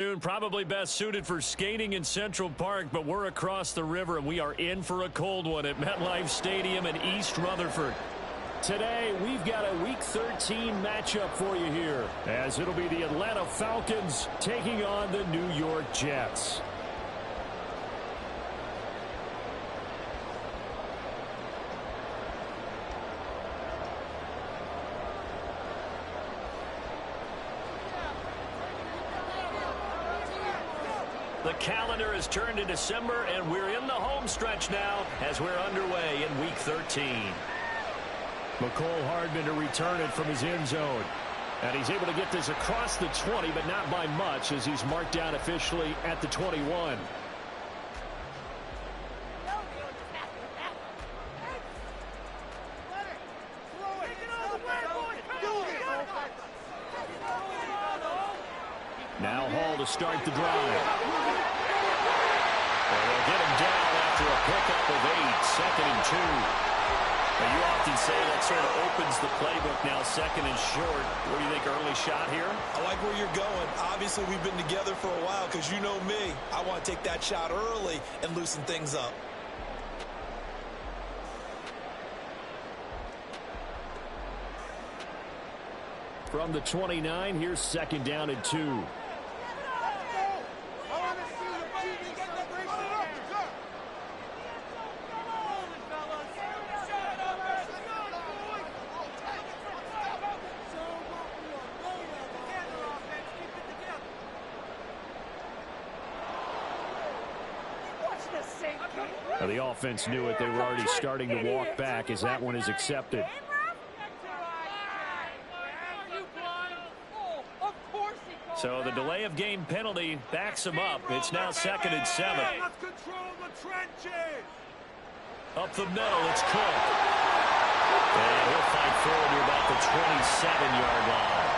Probably best suited for skating in Central Park, but we're across the river and we are in for a cold one at MetLife Stadium in East Rutherford. Today, we've got a Week 13 matchup for you here, as it'll be the Atlanta Falcons taking on the New York Jets. The calendar has turned to December, and we're in the home stretch now as we're underway in Week 13. McCole Hardman to return it from his end zone. And he's able to get this across the 20, but not by much, as he's marked down officially at the 21. Now Hall to start the drive. And they'll get him down after a pickup of 8, 2nd and 2. Now you often say that sort of opens the playbook now, 2nd and short. What do you think, early shot here? I like where you're going. Obviously, we've been together for a while because you know me. I want to take that shot early and loosen things up. From the 29, here's 2nd down and 2. Now the offense knew it. They were already starting to walk back as that one is accepted. So the delay of game penalty backs him up. It's now 2nd and 7. Up the middle, it's Cook. And he'll fight forward to about the 27-yard line.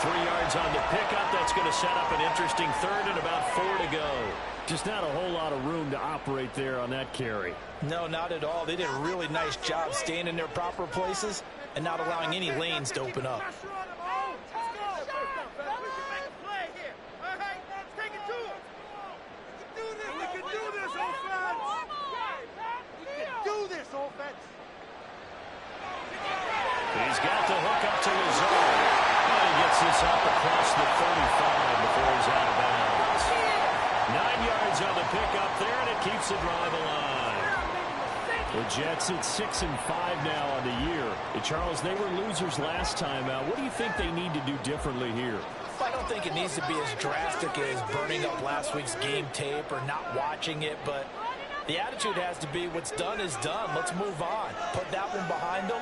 3 yards on the pickup. That's going to set up an interesting 3rd and about 4 to go. Just not a whole lot of room to operate there on that carry. No, not at all. They did a really nice job staying in their proper places and not allowing any lanes to open up. He's got the hook up to his own. And he gets this up across the 35 before he's out of bounds. 9 yards on the pickup there, and it keeps the drive alive. The Jets at 6-5 now on the year. Charles, they were losers last time out. What do you think they need to do differently here? I don't think it needs to be as drastic as burning up last week's game tape or not watching it, but the attitude has to be what's done is done. Let's move on. Put that one behind them,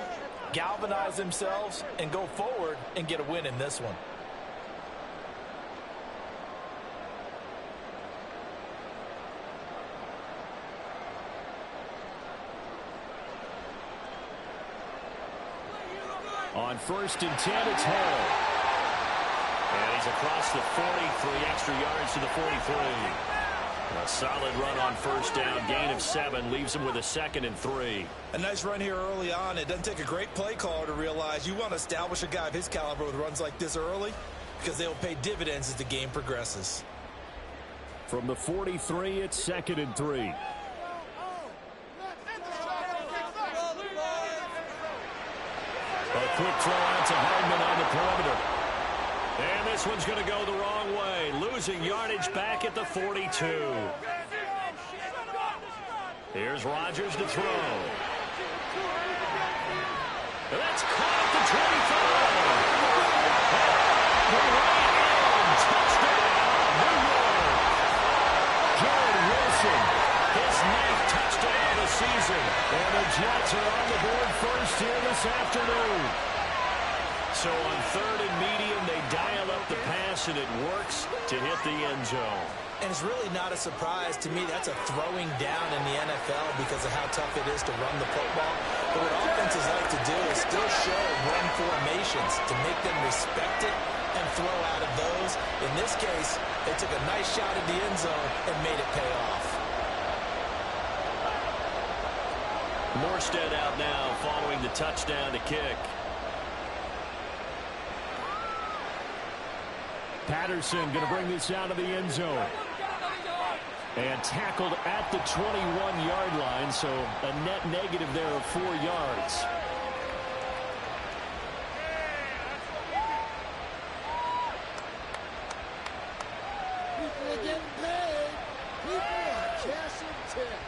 galvanize themselves, and go forward and get a win in this one. On 1st and 10, it's Hall. And he's across the 40, 3 extra yards to the 43. A solid run on 1st down, gain of 7, leaves him with a 2nd and 3. A nice run here early on. It doesn't take a great play caller to realize you want to establish a guy of his caliber with runs like this early because they'll pay dividends as the game progresses. From the 43, it's 2nd and 3. A quick throw out to Hardman on the perimeter. And this one's going to go the wrong way. Losing yardage back at the 42. Here's Rodgers to throw. That's caught at the 25. Touchdown, New York. Garrett Wilson, his 9th touchdown of the season. And the Jets are on the board first here this afternoon. So on 3rd and medium, they dial up the pass, and it works to hit the end zone. And it's really not a surprise to me. That's a throwing down in the NFL because of how tough it is to run the football. But what offenses like to do is still show run formations to make them respect it and throw out of those. In this case, they took a nice shot at the end zone and made it pay off. Morstead out now following the touchdown to kick. Patterson going to bring this out of the end zone. And tackled at the 21-yard line, so a net negative there of 4 yards. People are getting paid. People are cashing tips.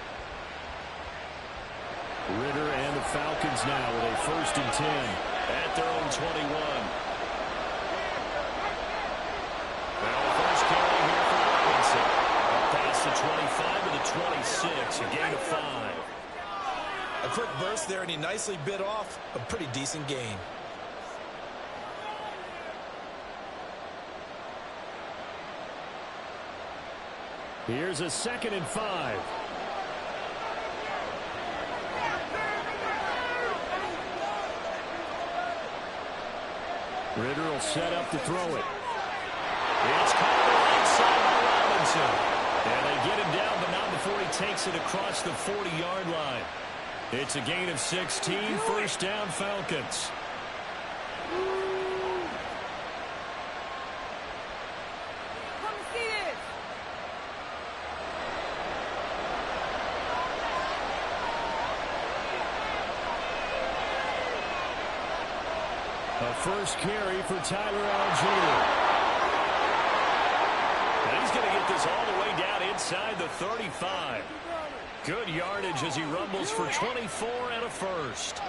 Ritter and the Falcons now with a 1st and 10 at their own 21. Well, the first carry here for Robinson. Past the 25 to the 26, a gain of 5. A quick burst there, and he nicely bit off a pretty decent gain. Here's a 2nd and 5. Ritter will set up to throw it. It's caught on the right side by Robinson. And they get him down, but not before he takes it across the 40-yard line. It's a gain of 16, 1st down Falcons. A first carry for Tyler Algier. And he's going to get this all the way down inside the 35. Good yardage as he rumbles for 24 and a first.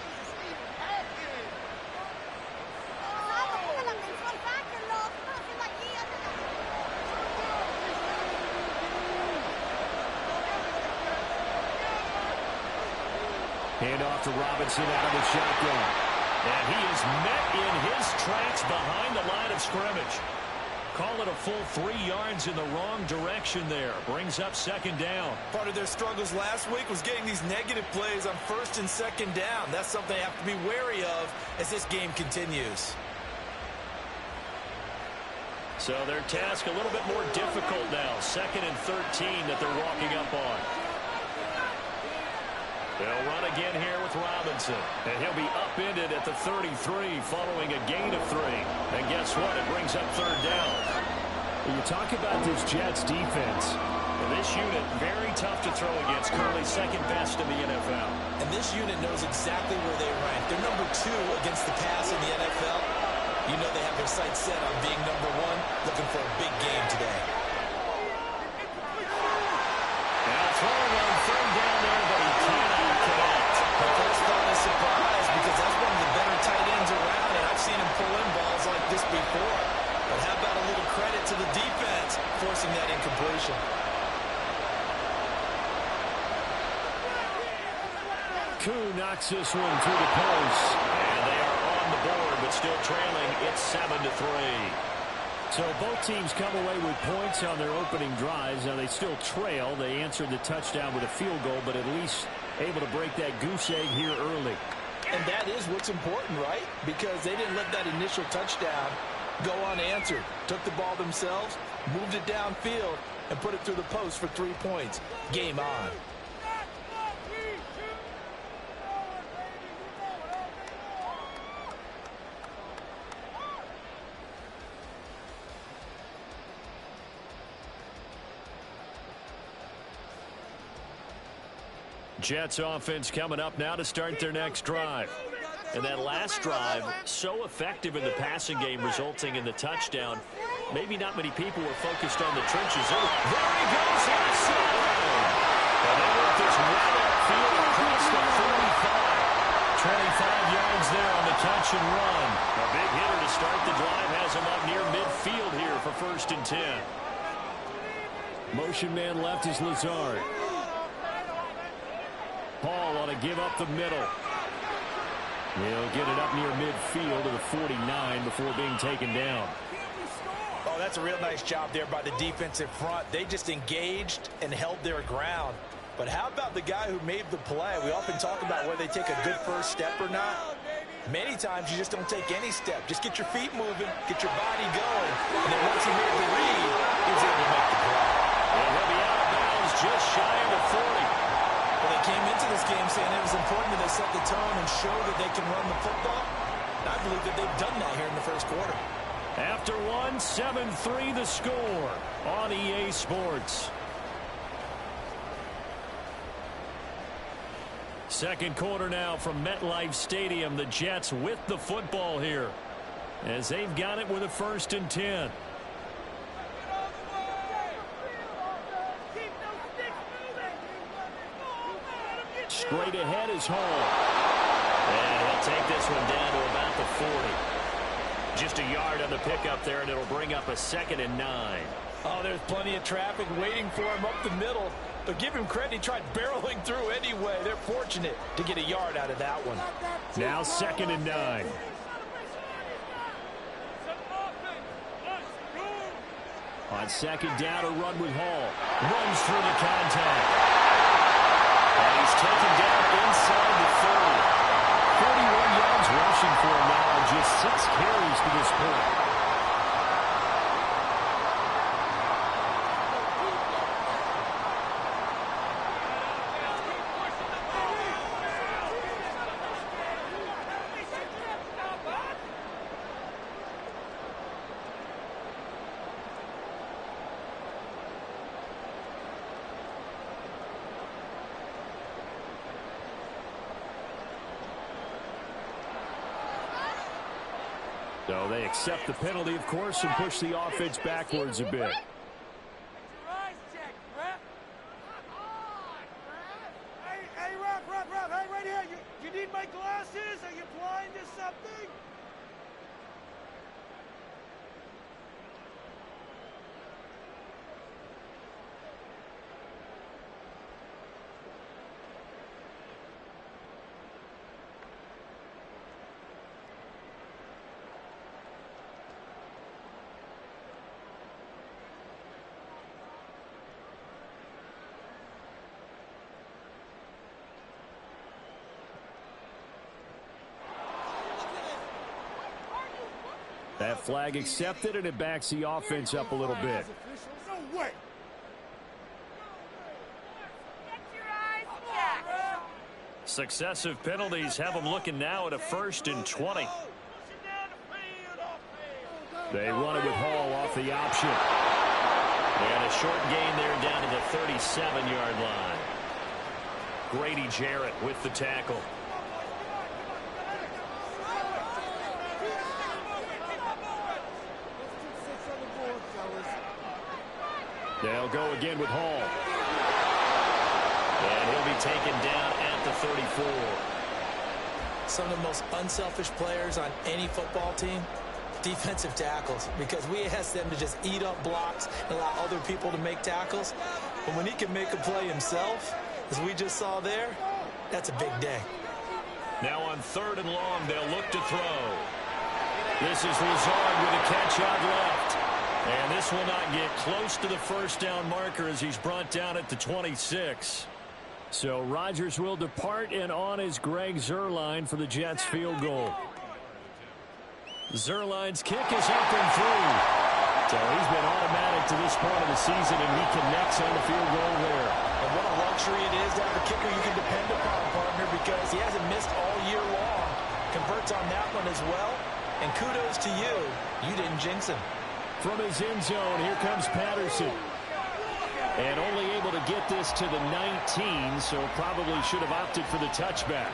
Hand off to Robinson out of the shotgun. And he is met in his tracks behind the line of scrimmage. Call it a full 3 yards in the wrong direction there. Brings up 2nd down. Part of their struggles last week was getting these negative plays on 1st and 2nd down. That's something they have to be wary of as this game continues. So their task a little bit more difficult now. 2nd and 13 that they're walking up on. They'll run again here with Robinson. And he'll be upended at the 33 following a gain of 3. And guess what? It brings up 3rd down. When you talk about this Jets defense, this unit very tough to throw against. Currently 2nd best in the NFL. And this unit knows exactly where they rank. They're number 2 against the pass in the NFL. You know they have their sights set on being number 1, looking for a big game today. Now throwing on 3rd down there, but he cannot connect. The first thought is surprise because that's one of the better tight ends around, and I've seen him pull in balls like this before. But how about a little credit to the defense forcing that incompletion? Koo knocks this one through the post. And they are on the board, but still trailing. It's 7-3. So both teams come away with points on their opening drives. Now they still trail. They answered the touchdown with a field goal, but at least able to break that goose egg here early. And that is what's important, right? Because they didn't let that initial touchdown go unanswered. Took the ball themselves, moved it downfield, and put it through the post for 3 points. Game on. Jets offense coming up now to start their next drive. And that last drive, so effective in the passing game, resulting in the touchdown. Maybe not many people were focused on the trenches. Oh, there he goes, left side. And they work this right upfield across the 45. 25 yards there on the catch and run. A big hitter to start the drive has him up near midfield here for 1st and 10. Motion man left is Lazard. Paul ought to give up the middle. He'll get it up near midfield to the 49 before being taken down. Oh, that's a real nice job there by the defensive front. They just engaged and held their ground. But how about the guy who made the play? We often talk about whether they take a good first step or not. Many times you just don't take any step. Just get your feet moving, get your body going. And then once he made the read, he was able to make the play. And he'll be out of bounds just shy of the 40. Well, they came into this game saying it was important that they set the tone and show that they can run the football. And I believe that they've done that here in the first quarter. After one, 7-3 the score on EA Sports. Second quarter now from MetLife Stadium. The Jets with the football here as they've got it with a 1st and 10. Straight ahead is Hall. And he'll take this one down to about the 40. Just a yard on the pickup there, and it'll bring up a 2nd and 9. Oh, there's plenty of traffic waiting for him up the middle. But give him credit, he tried barreling through anyway. They're fortunate to get a yard out of that one. Now 2nd and 9. On 2nd down, a run with Hall. Runs through the contact. And he's taken down inside the 30. 41 yards rushing for him now. Just 6 carries to this point. So they accept the penalty, of course, and push the offense backwards a bit. Hey, Ref, hey, right here. You need my glasses? Are you blind or something? That flag accepted, and it backs the offense up a little bit. No way. Successive penalties have them looking now at a 1st and 20. They run it with Hall off the option. And a short gain there down to the 37-yard line. Grady Jarrett with the tackle. They'll go again with Hall. And he'll be taken down at the 34. Some of the most unselfish players on any football team, defensive tackles, because we ask them to just eat up blocks and allow other people to make tackles. But when he can make a play himself, as we just saw there, that's a big day. Now on 3rd and long, they'll look to throw. This is Lazard with a catch out left. And this will not get close to the 1st down marker as he's brought down at the 26. So Rodgers will depart, and on is Greg Zuerlein for the Jets field goal. Zuerlein's kick is up and through. So he's been automatic to this point of the season, and he connects on the field goal there. And what a luxury it is to have a kicker you can depend upon, partner, because he hasn't missed all year long. Converts on that one as well. And kudos to you. You didn't jinx him. From his end zone, here comes Patterson. And only able to get this to the 19, so probably should have opted for the touchback.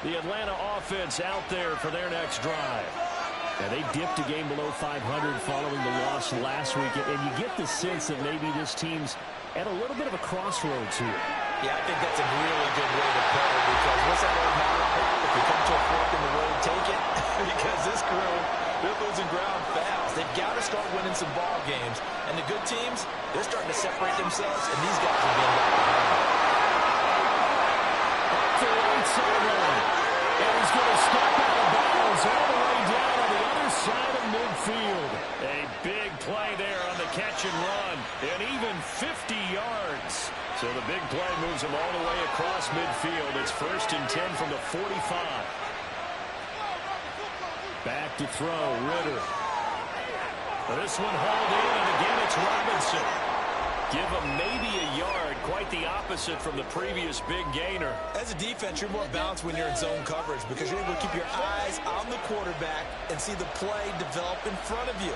The Atlanta offense out there for their next drive. Now, they dipped a game below 500 following the loss last week, and you get the sense that maybe this team's at a little bit of a crossroads here. Yeah, I think that's a really good way to put it, because what's that old motto? If we come to a fork in the road, take it. Because this crew, they're losing ground fast. They've got to start winning some ball games. And the good teams, they're starting to separate themselves, and these guys are being left behind. Up the right sideline. And he's going to step out of bounds all the way down on the other side of midfield. A big play there on the catch and run. And even 50 yards. So the big play moves him all the way across midfield. It's 1st and 10 from the 45. Back to throw, Ritter. This one hauled in, and again it's Robinson. Give him maybe a yard. quite the opposite from the previous big gainer. As a defense, you're more balanced when you're in zone coverage because you're able to keep your eyes on the quarterback and see the play develop in front of you.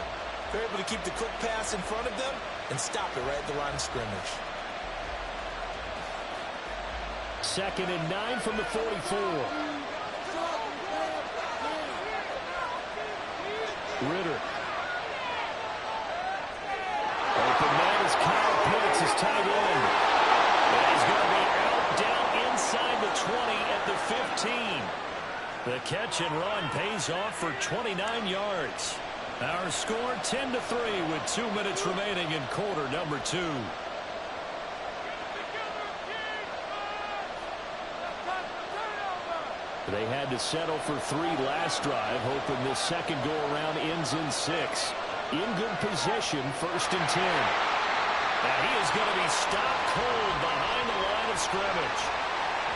You're able to keep the quick pass in front of them and stop it right at the line of scrimmage. 2nd and 9 from the 44. Ritter. Open man is Kyle Pitts, his tight end. And he's going to be out down inside the 20 at the 15. The catch and run pays off for 29 yards. Our score 10-3 with 2 minutes remaining in quarter number 2. They had to settle for 3 last drive, hoping this second go-around ends in 6. In good position, 1st and 10. And he is going to be stopped cold behind the line of scrimmage.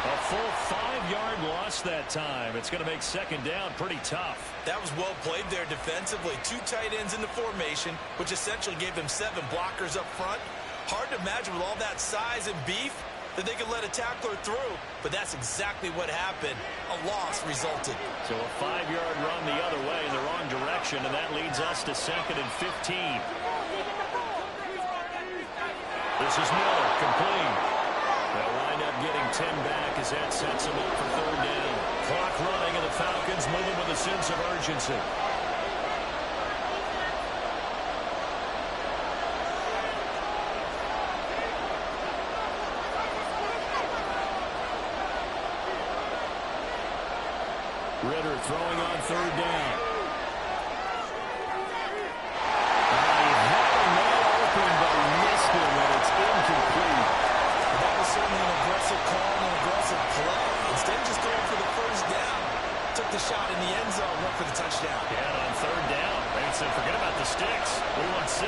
A full 5-yard loss that time. It's going to make 2nd down pretty tough. That was well played there defensively. 2 tight ends in the formation, which essentially gave them 7 blockers up front. Hard to imagine with all that size and beef that they could let a tackler through, but that's exactly what happened. A loss resulted. So a 5-yard run the other way in the wrong direction, and that leads us to 2nd and 15. This is Miller, complete. They'll wind up getting 10 back as that sets them up for 3rd down. Clock running, and the Falcons moving with a sense of urgency. Ritter throwing on 3rd down. He had a man open, but missed him, and it's incomplete. That was certainly an aggressive call and an aggressive play. Instead of just going for the 1st down, took the shot in the end zone, went for the touchdown. Yeah, and on 3rd down, they said, forget about the sticks. We want 6.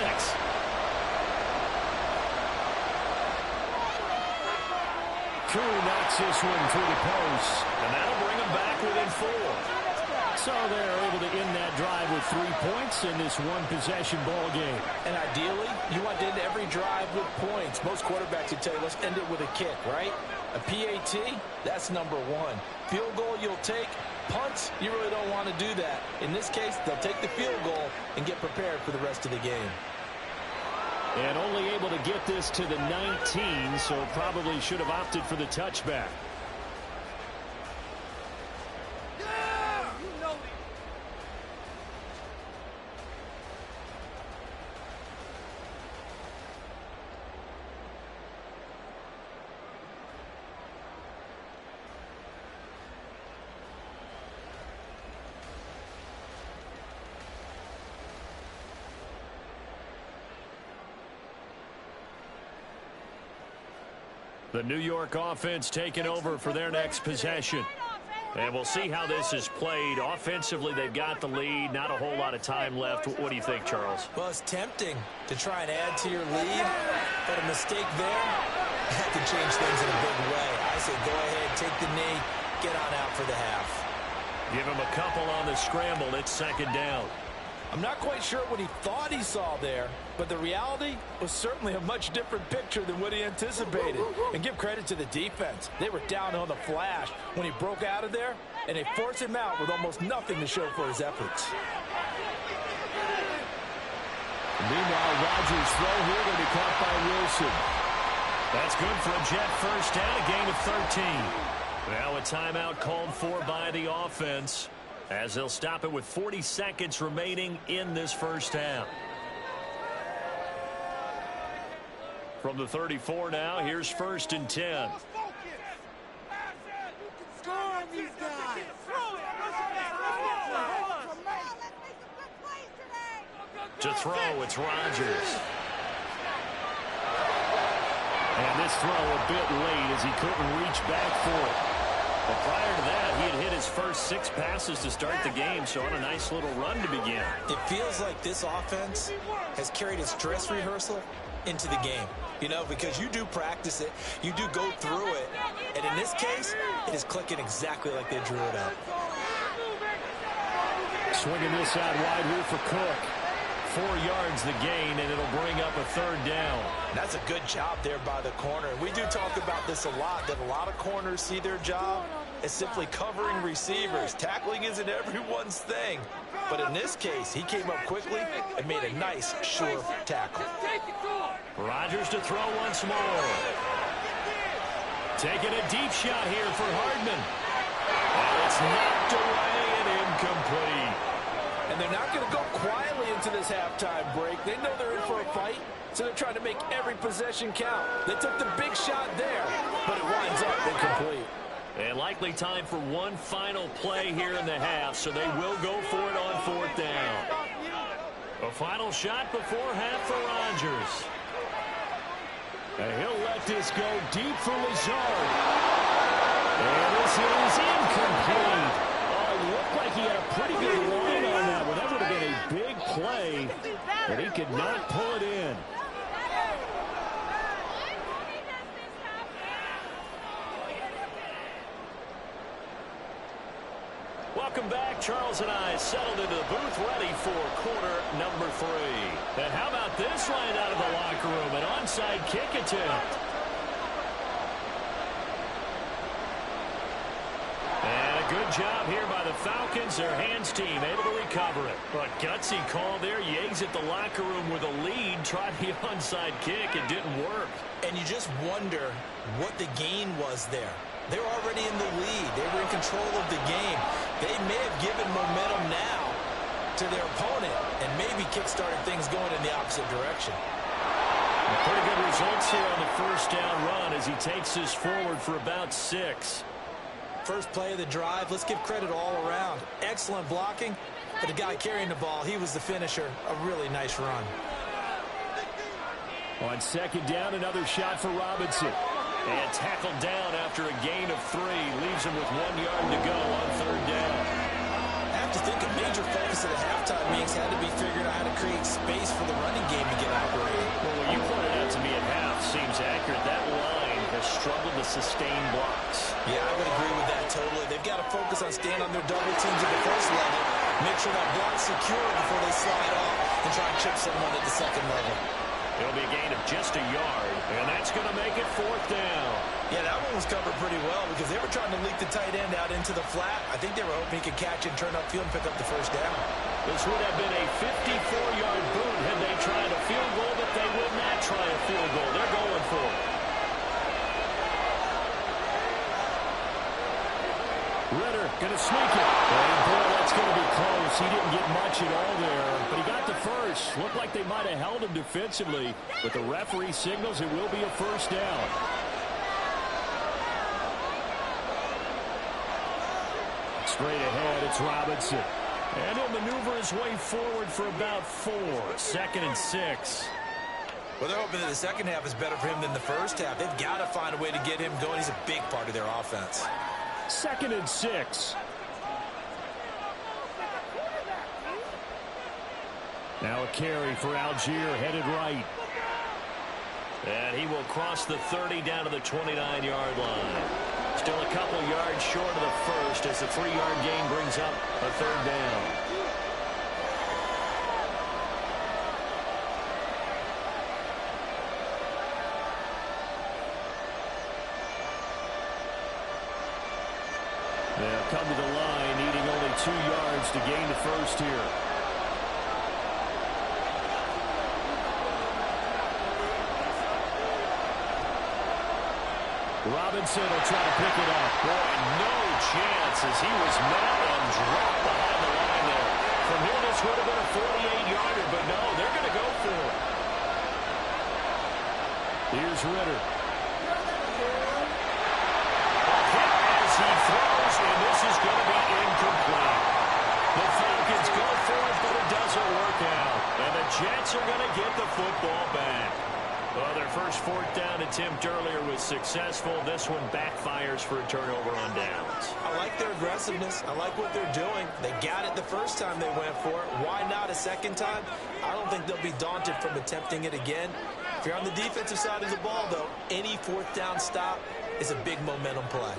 Koo knocks this one through the post, and that'll bring them back within 4. So they're able to end that drive with 3 points in this one-possession ball game. And ideally, you want to end every drive with points. Most quarterbacks would tell you, let's end it with a kick, right? A PAT, that's number 1. Field goal you'll take. Punts, you really don't want to do that. In this case, they'll take the field goal and get prepared for the rest of the game. And only able to get this to the 19, so probably should have opted for the touchback. The New York offense taking over for their next possession. And we'll see how this is played. Offensively, they've got the lead. Not a whole lot of time left. What do you think, Charles? Well, it's tempting to try and add to your lead, but a mistake there, that could change things in a big way. I say go ahead, take the knee, get on out for the half. Give him a couple on the scramble. It's 2nd down. I'm not quite sure what he thought he saw there, but the reality was certainly a much different picture than what he anticipated. And give credit to the defense. They were down on the flash when he broke out of there, and they forced him out with almost nothing to show for his efforts. Meanwhile, Rodgers' throw here going to be caught by Wilson. That's good for a Jet 1st down, a gain of 13. Now a timeout called for by the offense, as they'll stop it with 40 seconds remaining in this 1st half. From the 34 now, here's 1st and 10. To throw, it's Rodgers. And this throw a bit late as he couldn't reach back for it. But prior to that, he had hit his first 6 passes to start the game, so on a nice little run to begin. It feels like this offense has carried its dress rehearsal into the game. You know, because you do practice it, you do go through it, and in this case, it is clicking exactly like they drew it up. Swinging this out wide here for Cook. 4 yards the gain, and it'll bring up a third down. That's a good job there by the corner. We do talk about this a lot, that a lot of corners see their job as simply covering receivers. Tackling isn't everyone's thing. But in this case, he came up quickly and made a nice, sure tackle. Rodgers to throw once more. Taking a deep shot here for Hardman. And it's knocked away and incomplete. And they're not going to go quietly into this halftime break. They know they're in for a fight, so they're trying to make every possession count. They took the big shot there, but it winds up incomplete. And likely time for one final play here in the half, so they will go for it on 4th down. A final shot before half for Rodgers. And he'll let this go deep for Lazard. And this is incomplete. Oh, it looked like he had a pretty good line on that one. That would have been a big play, but he could not pull it in. Welcome back. Charles and I settled into the booth, ready for quarter number 3. And how about this right out of the locker room? An onside kick attempt. And a good job here by the Falcons. Their hands team able to recover it. But gutsy call there. Yates at the locker room with a lead. Tried the onside kick. It didn't work. And you just wonder what the gain was there. They're already in the lead. They were in control of the game. They may have given momentum now to their opponent and maybe kick-started things going in the opposite direction. Pretty good results here on the first down run as he takes this forward for about 6. First play of the drive, let's give credit all around. Excellent blocking, but the guy carrying the ball, he was the finisher. A really nice run. On 2nd down, another shot for Robinson. And tackled down after a gain of 3. Leaves him with 1 yard to go on 3rd down. I have to think a major focus of the halftime meetings had to be figuring out how to create space for the running game to get operating. Well, what you pointed out to me at half seems accurate. That line has struggled to sustain blocks. Yeah, I would agree with that totally. They've got to focus on staying on their double teams at the first level, make sure that block's secure before they slide off and try and chip someone at the second level. It'll be a gain of just a yard, and that's going to make it 4th down. Yeah, that one was covered pretty well because they were trying to leak the tight end out into the flat. I think they were hoping he could catch it, turn upfield, and pick up the first down. This would have been a 54-yard boot had they tried a field goal, but they will not try a field goal. They're going for it. Ridder going to sneak it. And boy, that's going to be close. He didn't get much at all there, but he got the first. Looked like they might have held him defensively, but the referee signals it will be a first down. Straight ahead, it's Robinson. And he'll maneuver his way forward for about 4. 2nd and 6. Well, they're hoping that the second half is better for him than the first half. They've got to find a way to get him going. He's a big part of their offense. 2nd and 6. Now a carry for Algier, headed right. And he will cross the 30 down to the 29-yard line. Still a couple yards short of the first as the 3-yard gain brings up a 3rd down. They'll come to the line, needing only 2 yards to gain the first here. Robinson will try to pick it up. Boy, no chance as he was met and dropped behind the line there. From here, this would have been a 48-yarder, but no, they're going to go for it. Here's Ridder. As he throws, and this is going to be incomplete. The Falcons go for it, but it doesn't work out. And the Jets are going to get the football back. Well, their first 4th down attempt earlier was successful. This one backfires for a turnover on downs. I like their aggressiveness. I like what they're doing. They got it the first time they went for it. Why not a second time? I don't think they'll be daunted from attempting it again. If you're on the defensive side of the ball, though, any 4th down stop is a big momentum play.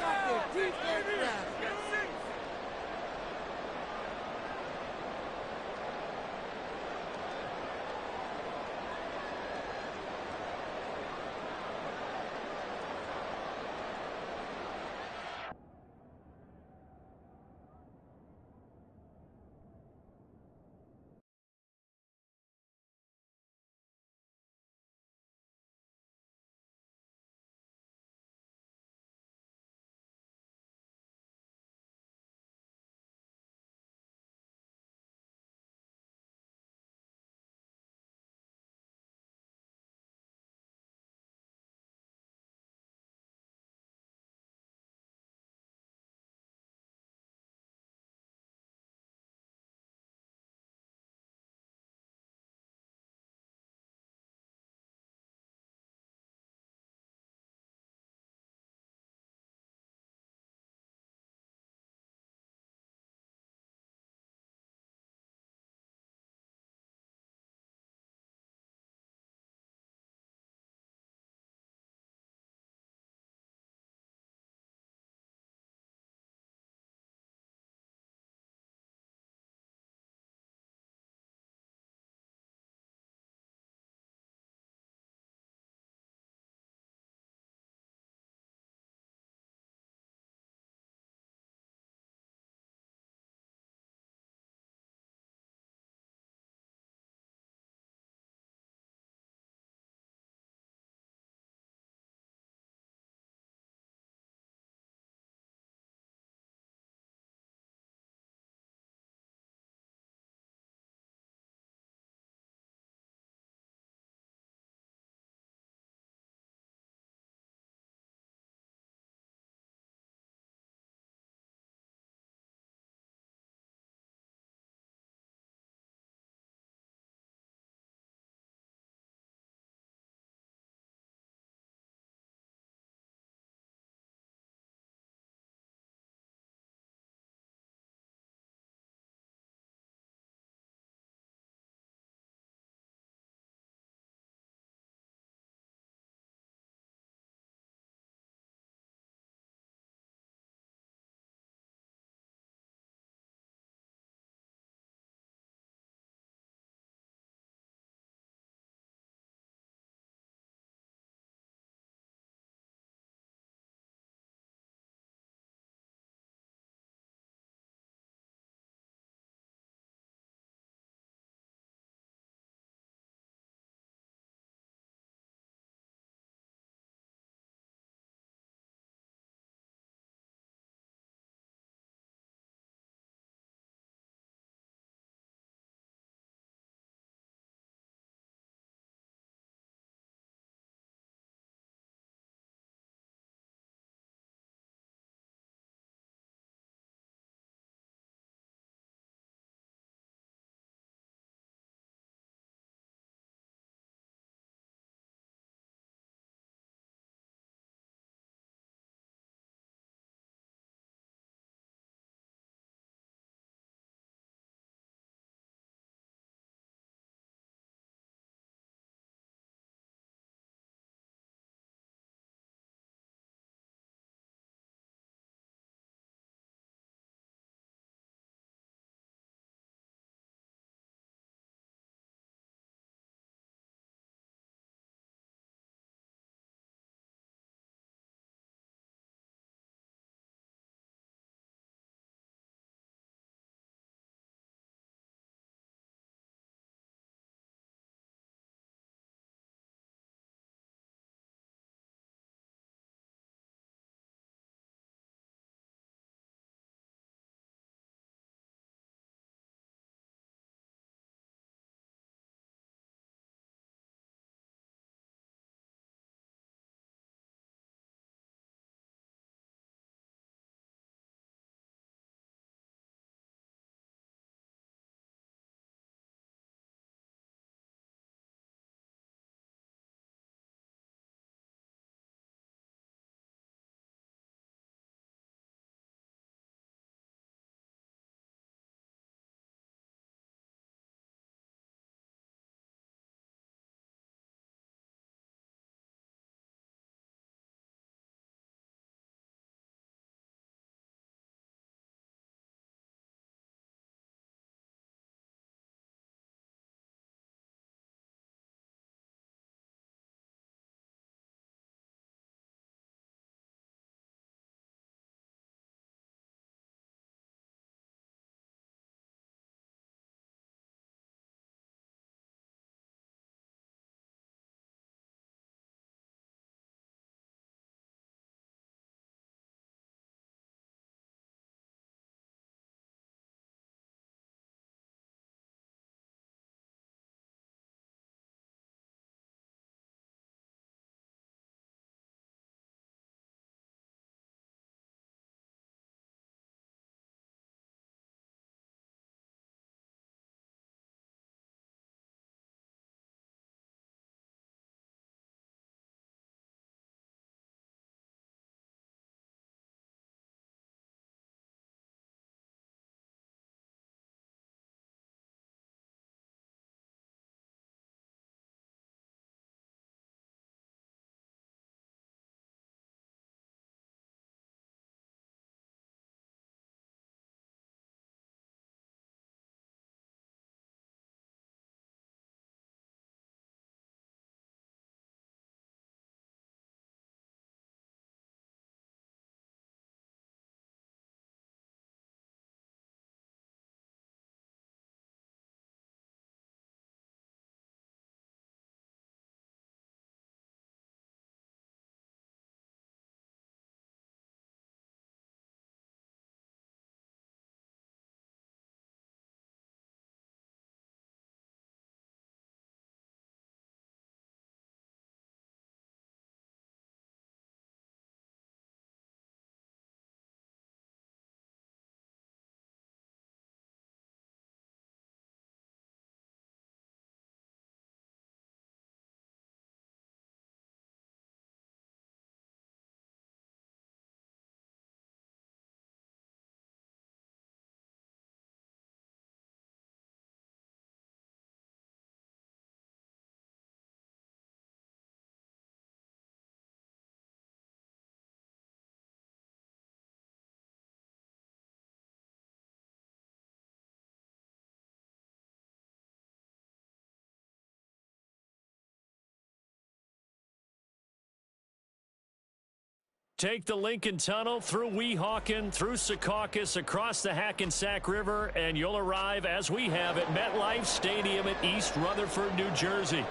Take the Lincoln Tunnel through Weehawken, through Secaucus, across the Hackensack River, and you'll arrive, as we have, at MetLife Stadium at East Rutherford, New Jersey.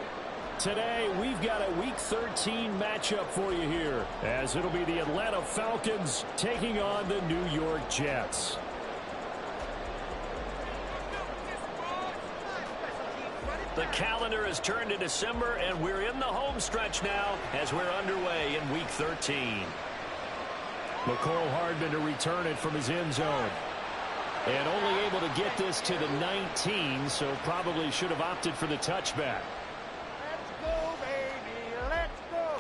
Today, we've got a Week 13 matchup for you here, as it'll be the Atlanta Falcons taking on the New York Jets. The calendar has turned to December, and we're in the home stretch now as we're underway in Week 13. McCole Hardman to return it from his end zone. And only able to get this to the 19, so probably should have opted for the touchback. Let's go, baby. Let's go.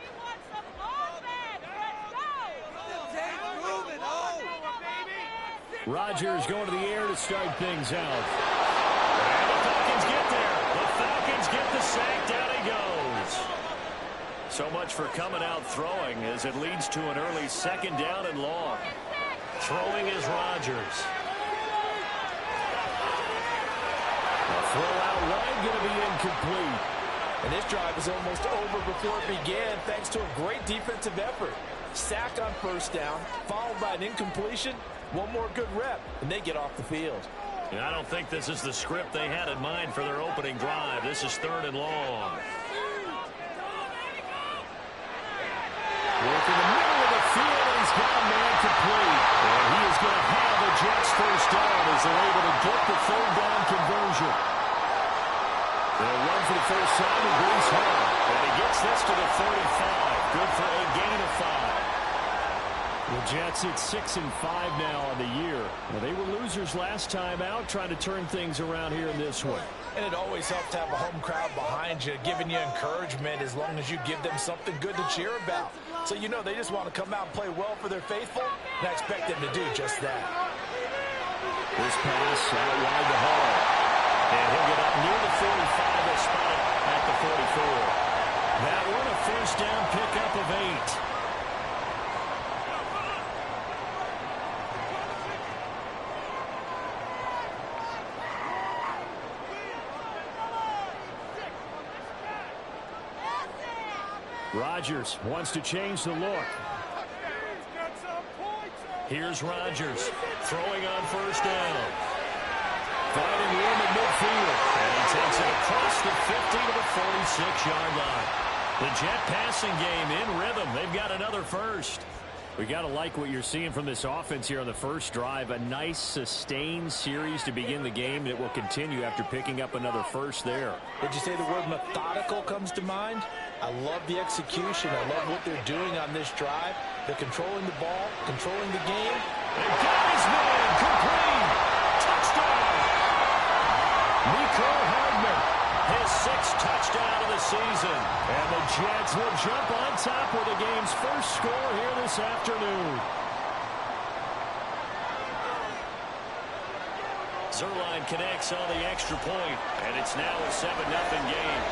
He wants some offense. Let's go. Rodgers going to the air to start things out. And the Falcons get there. The Falcons get the sack. Down he goes. So much for coming out throwing as it leads to an early second down and long. Throwing is Rodgers. The throw out wide going to be incomplete. And this drive is almost over before it began thanks to a great defensive effort. Sack on first down, followed by an incompletion. One more good rep, and they get off the field. And I don't think this is the script they had in mind for their opening drive. This is third and long. Work in the middle of the field, and he's got a man complete. And he is going to have the Jets first down as they're able to get the third down conversion. They'll run for the first time and Brees Hall. And he gets this to the 35. Good for a gain of 5. The Jets at 6-5 now on the year. Well, they were losers last time out, trying to turn things around here in this one. And it always helps to have a home crowd behind you, giving you encouragement as long as you give them something good to cheer about. So you know they just want to come out and play well for their faithful, and I expect them to do just that. This pass out wide to Hall. And he'll get up near the 45. They'll spot it at the 44. That one a first down pickup of 8. Rodgers wants to change the look. Here's Rodgers throwing on first down. Finding room in midfield. And he takes it across the 50 to the 46-yard line. The Jet passing game in rhythm. They've got another first. We got to like what you're seeing from this offense here on the first drive. A nice sustained series to begin the game. It will continue after picking up another first there. Did you say the word methodical comes to mind? I love the execution. I love what they're doing on this drive. They're controlling the ball, controlling the game. And got his man complete. Touchdown. Mecole Hardman, his 6th touchdown of the season. And the Jets will jump on top with the game's first score here this afternoon. Zuerlein connects on the extra point, and it's now a 7-0 game.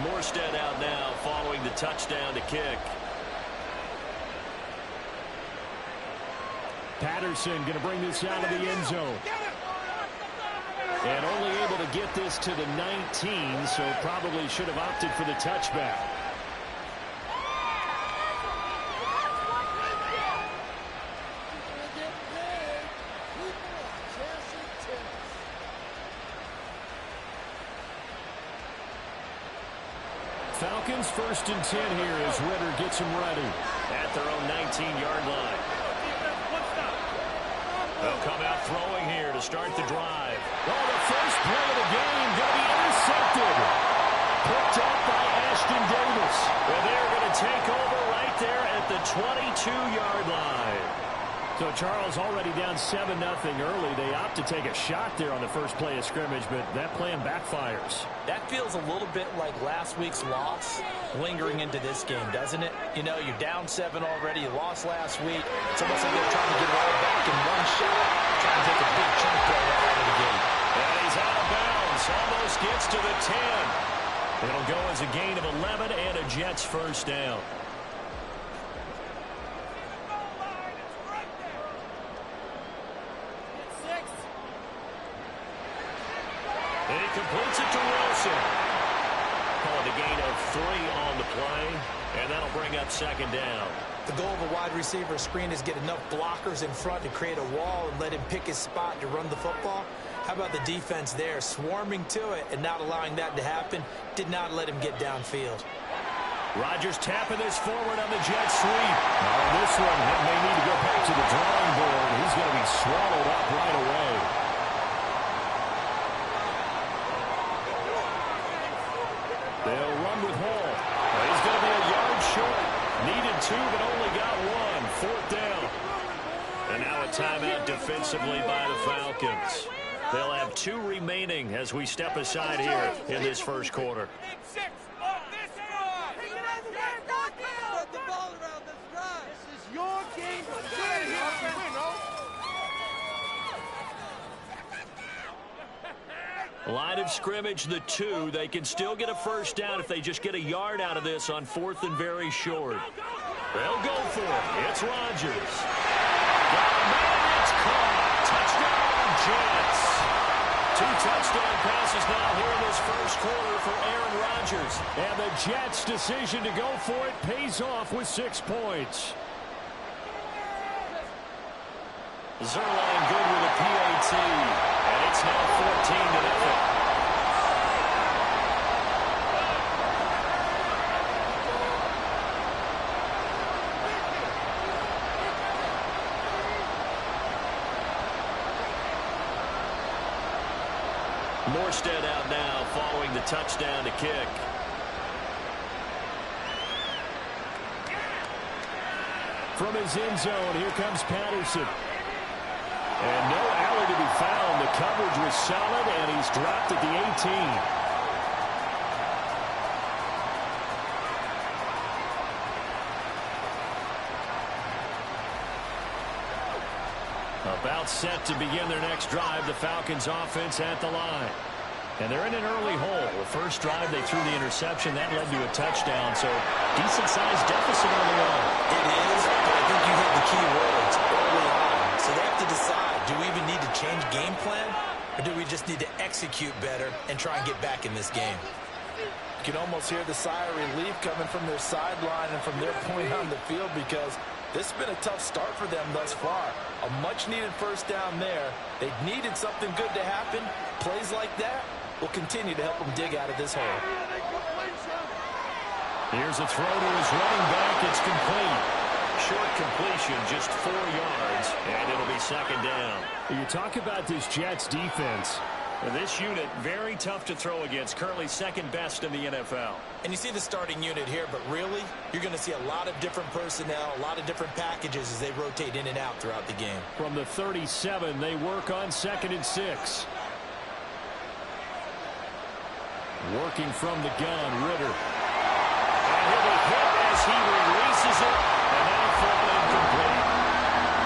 Morstead out now following the touchdown to kick. Patterson going to bring this out of the end zone. And only able to get this to the 19, so probably should have opted for the touchback. Falcons 1st and 10 here as Ritter gets them ready at their own 19-yard line. They'll come out throwing here to start the drive. Oh, the first play of the game going to be intercepted. Picked up by Ashton Davis. And they're going to take over right there at the 22-yard line. So Charles already down 7-0 early. They opt to take a shot there on the first play of scrimmage, but that plan backfires. That feels a little bit like last week's loss lingering into this game, doesn't it? You know, you're down 7 already. You lost last week. It's almost like they're trying to get it all back in one shot, trying to take a big chunk right out of the game. And he's out of bounds. Almost gets to the 10. It'll go as a gain of 11 and a Jets first down. He completes it to Wilson. Calling a gain of 3 on the play, and that'll bring up second down. The goal of a wide receiver screen is get enough blockers in front to create a wall and let him pick his spot to run the football. How about the defense there, swarming to it and not allowing that to happen? Did not let him get downfield. Rodgers tapping this forward on the jet sweep. Now this one, he may need to go back to the drawing board. He's going to be swallowed up right away. They'll run with Hall. He's going to be a yard short. Needed 2, but only got 1. 4th down. And now a timeout defensively by the Falcons. They'll have 2 remaining as we step aside here in this first quarter. Line of scrimmage, the 2. They can still get a first down if they just get a yard out of this on 4th and very short. They'll go for it. It's Rodgers. Got a man. It's caught. Touchdown, Jets. 2 touchdown passes now here in this first quarter for Aaron Rodgers. And the Jets' decision to go for it pays off with 6 points. Zerline good with a PAT. And it's now 14-0. Morstead out now following the touchdown to kick. From his end zone, here comes Patterson. And no alley to be found. The coverage was solid, and he's dropped at the 18. About set to begin their next drive, the Falcons offense at the line. And they're in an early hole. The first drive, they threw the interception. That led to a touchdown, so decent-sized deficit early on. It is, but I think you hit the key words early on. So they have to decide, do we even need to change game plan, or do we just need to execute better and try and get back in this game? You can almost hear the sigh of relief coming from their sideline and from their point on the field, because this has been a tough start for them thus far. A much-needed first down there. They needed something good to happen. Plays like that will continue to help them dig out of this hole. Here's a throw to his running back. It's complete. Short completion, just 4 yards, and it'll be second down. You talk about this Jets defense. This unit, very tough to throw against, currently second best in the NFL. And you see the starting unit here, but really, you're going to see a lot of different personnel, a lot of different packages as they rotate in and out throughout the game. From the 37, they work on 2nd and 6. Working from the gun, Ritter. And he'll be hit as he releases it, and that'll fall incomplete.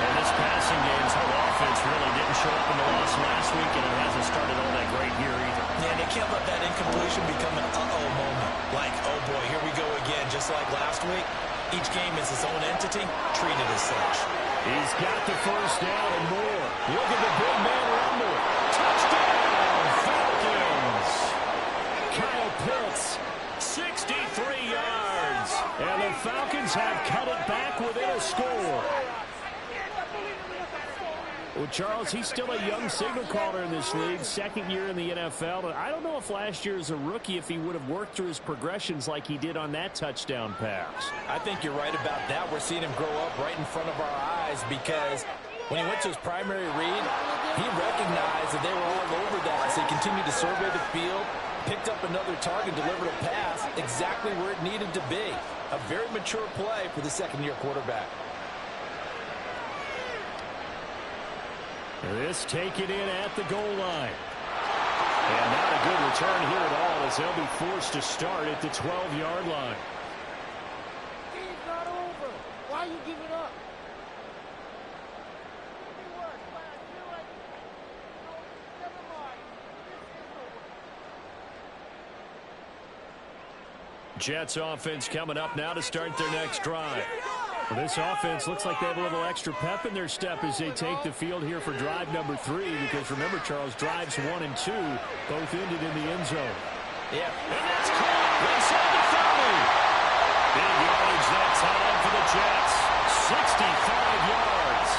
And this passing game's whole offense really didn't show up in the loss last week, and it hasn't started all that great here either. Yeah, they can't let that incompletion become an uh-oh moment. Like, oh boy, here we go again, just like last week. Each game is its own entity, treat it as such. He's got the first down and more. Look at the big man rumble. Touchdown, Falcons! Kyle Pitts, 63 yards. And the Falcons have cut it back within a score. Well, Charles, he's still a young signal caller in this league, 2nd year in the NFL. But I don't know if last year as a rookie, if he would have worked through his progressions like he did on that touchdown pass. I think you're right about that. We're seeing him grow up right in front of our eyes, because when he went to his primary read, he recognized that they were all over that. So he continued to survey the field, picked up another target, delivered a pass exactly where it needed to be. A very mature play for the second-year quarterback. This taken in at the goal line. And not a good return here at all, as they'll be forced to start at the 12-yard line. Game's not over. Why are you giving up? Jets offense coming up now to start their next drive. Well, this offense looks like they have a little extra pep in their step as they take the field here for drive number 3, because remember, Charles, drives 1 and 2 both ended in the end zone. Yeah. And that's caught inside the 30. Big yardage that time for the Jets. 65 yards.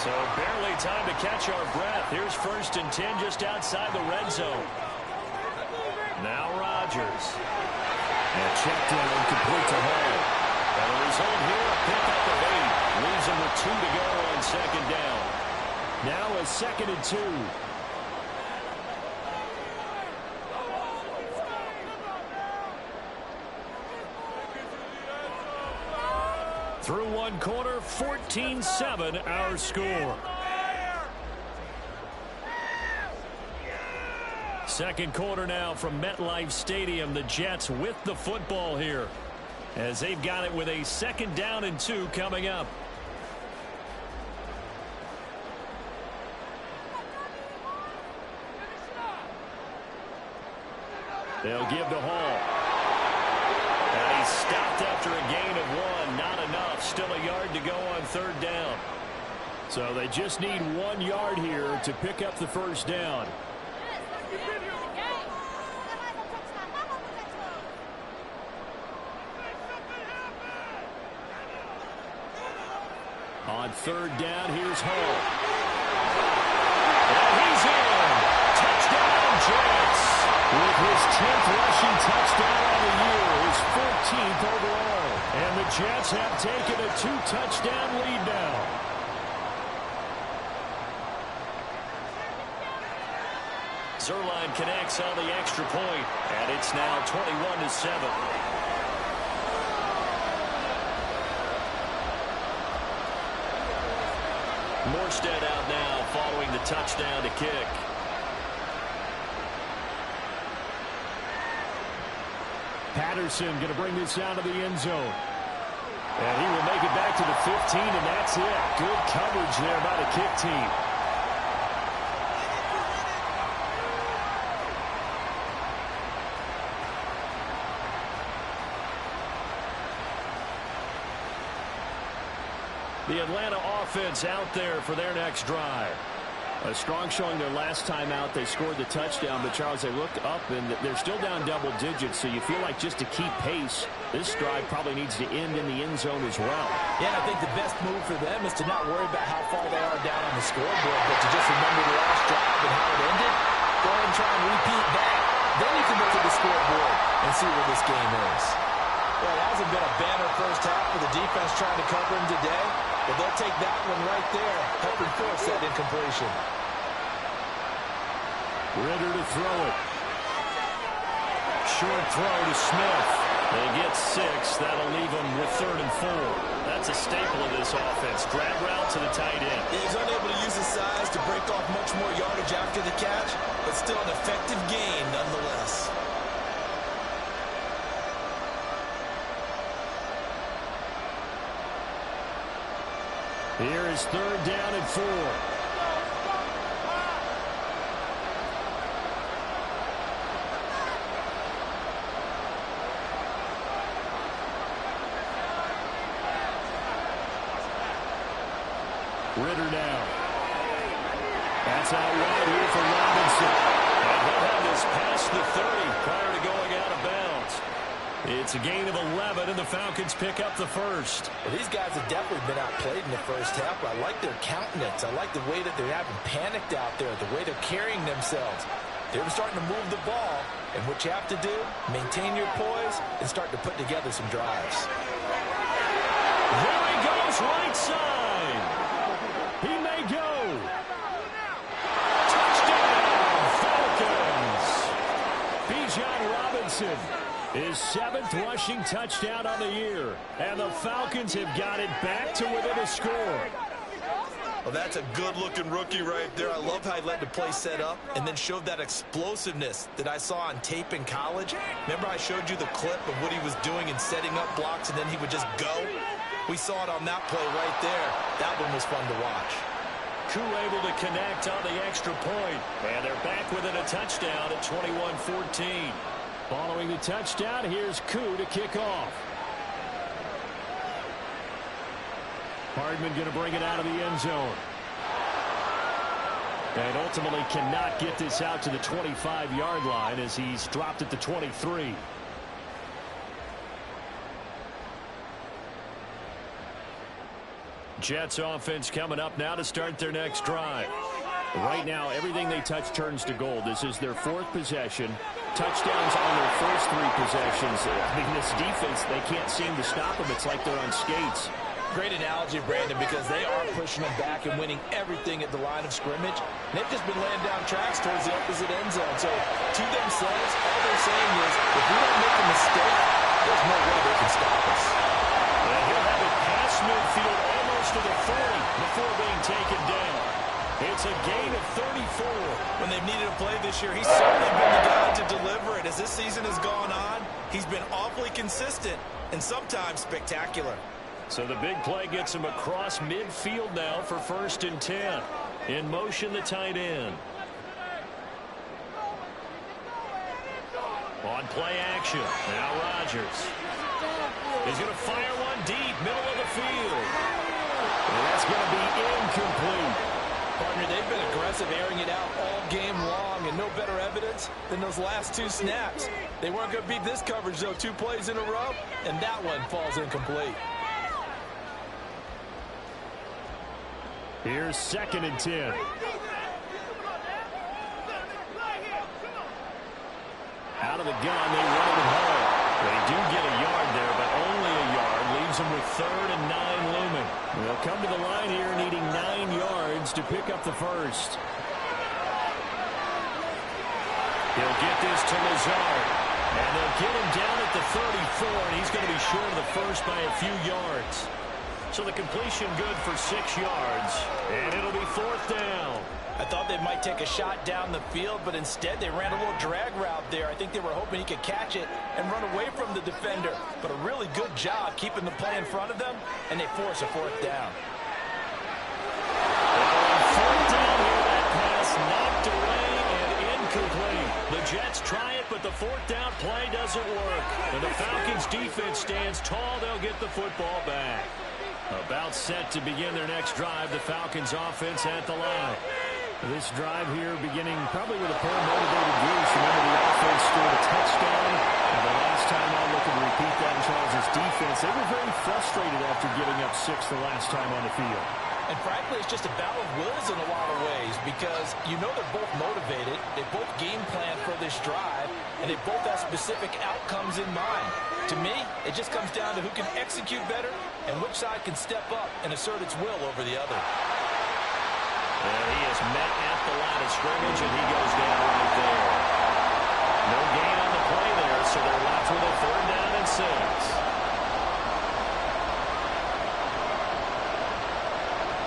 So barely time to catch our breath. Here's 1st and 10 just outside the red zone. Now Rodgers. And check down complete to Hall. And the result here, a pickup of 8. Leaves him with 2 to go on 2nd down. Now a 2nd and 2. Through 1 quarter, 14-7 our score. 2nd quarter now from MetLife Stadium. The Jets with the football here, as they've got it with a 2nd down and 2 coming up. They'll give to Hall. And he's stopped after a gain of 1. Not enough. Still a yard to go on 3rd down. So they just need 1 yard here to pick up the 1st down. On 3rd down, here's Hall. And he's in. Touchdown, Jets. With his 10th rushing touchdown on the year, his 14th overall. And the Jets have taken a 2-touchdown lead now. Zuerlein connects on the extra point, and it's now 21-7. Morstead out now following the touchdown to kick. Patterson going to bring this out of the end zone. And he will make it back to the 15, and that's it. Good coverage there by the kick team. The Atlanta offense out there for their next drive. A strong showing their last time out. They scored the touchdown, but Charles, they looked up and they're still down double digits, so you feel like just to keep pace, this drive probably needs to end in the end zone as well. Yeah, I think the best move for them is to not worry about how far they are down on the scoreboard, but to just remember the last drive and how it ended. Go ahead and try and repeat that. Then you can look at the scoreboard and see where this game is. Well, it hasn't been a banner first half for the defense trying to cover him today, but they'll take that one right there, helping force that incompletion. Ritter to throw it. Short throw to Smith. They get 6. That'll leave them with 3rd and 4. That's a staple of this offense. Drag route to the tight end. He's unable to use his size to break off much more yardage after the catch, but still an effective gain nonetheless. Here is 3rd down and 4. Ritter now. That's out wide here for Robinson. And he'll have this past the 30 prior to going out of bounds. It's a gain of 11, and the Falcons pick up the 1st. Well, these guys have definitely been outplayed in the first half, but I like their countenance. I like the way that they're having panicked out there, the way they're carrying themselves. They're starting to move the ball, and what you have to do, maintain your poise and start to put together some drives. There he goes, right side. He may go. Touchdown, Falcons. Bijan Robinson, his 7th rushing touchdown on the year. And the Falcons have got it back to within a score. Well, that's a good-looking rookie right there. I love how he let the play set up and then showed that explosiveness that I saw on tape in college. Remember I showed you the clip of what he was doing and setting up blocks, and then he would just go? We saw it on that play right there. That one was fun to watch. Koo able to connect on the extra point. And they're back within a touchdown at 21-14. Following the touchdown, here's Koo to kick off. Hardman going to bring it out of the end zone. And ultimately cannot get this out to the 25-yard line as he's dropped at the 23. Jets offense coming up now to start their next drive. Right now, everything they touch turns to gold. This is their fourth possession. Touchdowns on their first three possessions. I mean, this defense, they can't seem to stop them. It's like they're on skates. Great analogy, Brandon, because they are pushing them back and winning everything at the line of scrimmage. They've just been laying down tracks towards the opposite end zone. So, to themselves, all they're saying is, if we don't make a mistake, there's no way they can stop us. And he'll have it past midfield almost to the 40 before being taken down. It's a gain of 34. When they've needed a play this year, he's certainly been the guy to deliver it. As this season has gone on, he's been awfully consistent and sometimes spectacular. So the big play gets him across midfield now for 1st and 10. In motion, the tight end. On play action. Now Rodgers. He's going to fire one deep, middle of the field. And that's going to be incomplete. Partner, they've been aggressive, airing it out all game long, and no better evidence than those last two snaps. They weren't going to beat this coverage, though, 2 plays in a row, and that one falls incomplete. Here's 2nd and 10. Out of the gun, they run it home. They do get a yard there, but only a yard. Leaves them with 3rd and 9 looming. They'll come to the line here needing 9 yards to pick up the first. He'll get this to Lazard. And they'll get him down at the 34, and he's going to be short of the first by a few yards. So the completion good for 6 yards, and it'll be 4th down. I thought they might take a shot down the field, but instead they ran a little drag route there. I think they were hoping he could catch it and run away from the defender. But a really good job keeping the play in front of them, and they force a 4th down. Fourth down here, that pass knocked away and incomplete. The Jets try it, but the 4th down play doesn't work. And the Falcons defense stands tall. They'll get the football back. About set to begin their next drive. The Falcons offense at the line. This drive here beginning probably with a pair of motivated Goose. Remember, the offense scored a touchdown. And the last time I look and repeat that in Charles' defense, they were very frustrated after giving up 6 the last time on the field. And frankly, it's just a battle of wills in a lot of ways because you know they're both motivated. They both game plan for this drive, and they both have specific outcomes in mind. To me, it just comes down to who can execute better and which side can step up and assert its will over the other. And he is met at the line of scrimmage, and he goes down right there. No gain on the play there, so they're left with a 3rd down and 6.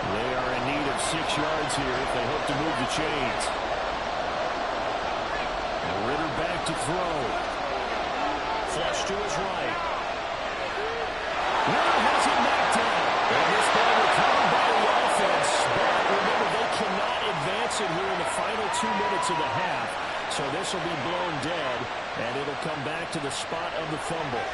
They are in need of 6 yards here if they hope to move the chains. And Ritter back to throw. Flush to his right. Ritter has it knocked down. And this ball recovered by the offense. But remember, they cannot advance it here in the final 2 minutes of the half. So this will be blown dead, and it'll come back to the spot of the fumble.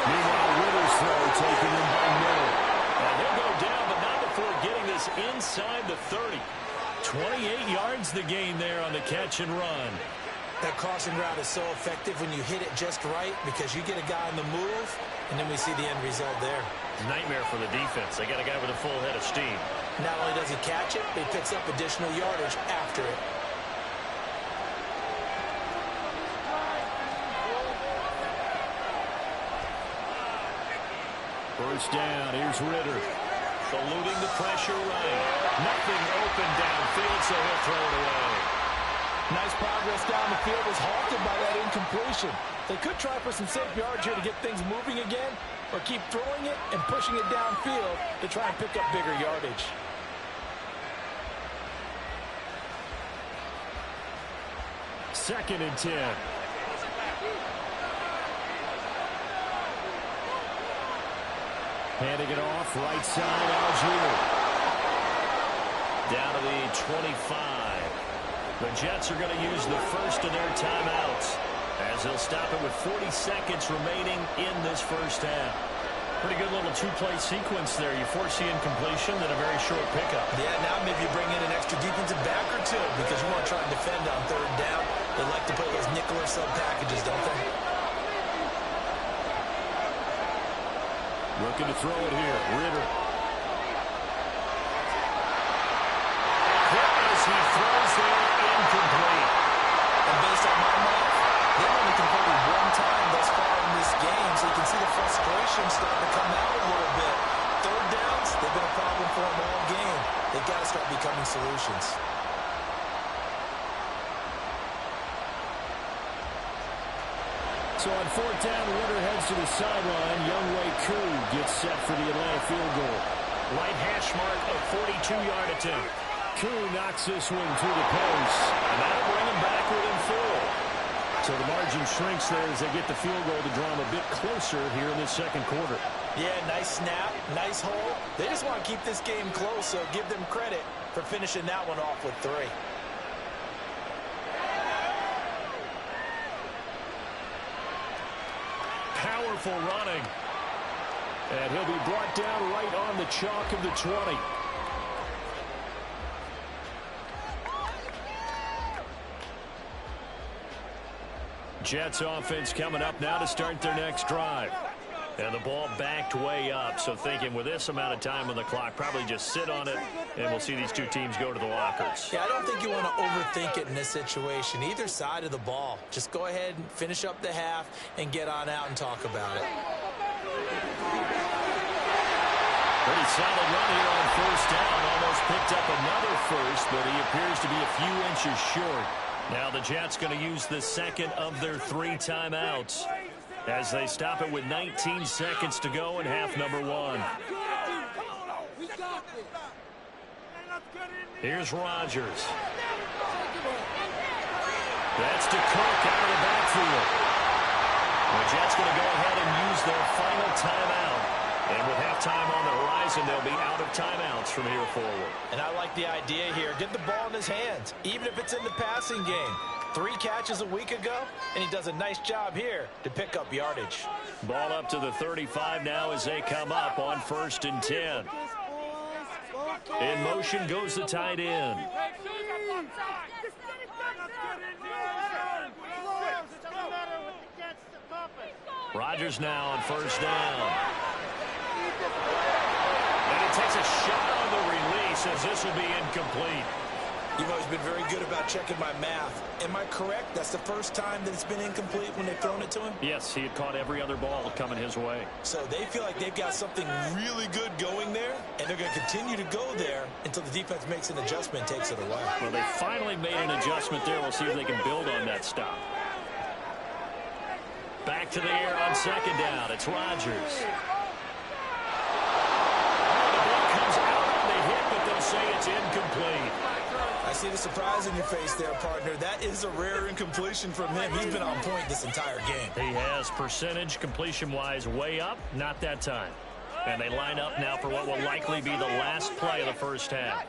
Meanwhile, Ritter's throw taken in by Miller. And they'll go down, but not before getting this inside the 30. 28 yards the gain there on the catch and run. That crossing route is so effective when you hit it just right because you get a guy on the move, and then we see the end result there. Nightmare for the defense. They got a guy with a full head of steam. Not only does he catch it, but he picks up additional yardage after it. First down, here's Ritter. Eluding the pressure right. Nothing open downfield, so he'll throw it away. Nice progress down the field was halted by that incompletion. They could try for some safe yards here to get things moving again, or keep throwing it and pushing it downfield to try and pick up bigger yardage. Second and 10. Handing it off, right side, Algier. Down to the 25. The Jets are going to use the first of their timeouts as they'll stop it with 40 seconds remaining in this first half. Pretty good little two-play sequence there. You force the incompletion, then a very short pickup. Yeah, now maybe you bring in an extra defensive back or two because you want to try and defend on third down. They like to play those nickel or sub packages, don't they? Looking to throw it here. Ritter. As he throws there, incomplete. And based on my math, they've only converted one time thus far in this game, so you can see the frustration starting to come out a little bit. Third downs, they've been a problem for them all game. They've got to start becoming solutions. So on fourth down, Ritter heads to the sideline. Younghoe Koo gets set for the Atlanta field goal. Right hash mark of 42-yard attempt. Koo knocks this one to the post. And that'll bring him back within 4. So the margin shrinks there as they get the field goal to draw them a bit closer here in this second quarter. Yeah, nice snap, nice hole. They just want to keep this game close, so give them credit for finishing that one off with 3. Powerful running. And he'll be brought down right on the chalk of the 20. Jets offense coming up now to start their next drive. And the ball backed way up. So thinking with this amount of time on the clock, probably just sit on it, and we'll see these two teams go to the lockers. Yeah, I don't think you want to overthink it in this situation. Either side of the ball. Just go ahead and finish up the half and get on out and talk about it. Pretty solid run here on first down. Almost picked up another first, but he appears to be a few inches short. Now the Jets going to use the second of their 3 timeouts as they stop it with 19 seconds to go in half number 1. Here's Rodgers. That's to Cook out of the backfield. The Jets going to go ahead and use their final timeout. And with halftime on the horizon, they'll be out of timeouts from here forward. And I like the idea here. Get the ball in his hands, even if it's in the passing game. 3 catches a week ago, and he does a nice job here to pick up yardage. Ball up to the 35 now as they come up on 1st and 10. In motion goes the tight end. Rodgers now on first down. And he takes a shot on the release as this will be incomplete. You've always been very good about checking my math. Am I correct? That's the first time that it's been incomplete when they've thrown it to him? Yes, he had caught every other ball coming his way. So they feel like they've got something really good going there, and they're going to continue to go there until the defense makes an adjustment and takes it away. Well, they finally made an adjustment there. We'll see if they can build on that stop. Back to the air on second down. It's Rodgers. The ball comes out on the hit, but they'll say it's incomplete. I see the surprise in your face there, partner. That is a rare incompletion from him. He's been on point this entire game. He has percentage completion-wise way up, not that time. And they line up now for what will likely be the last play of the first half.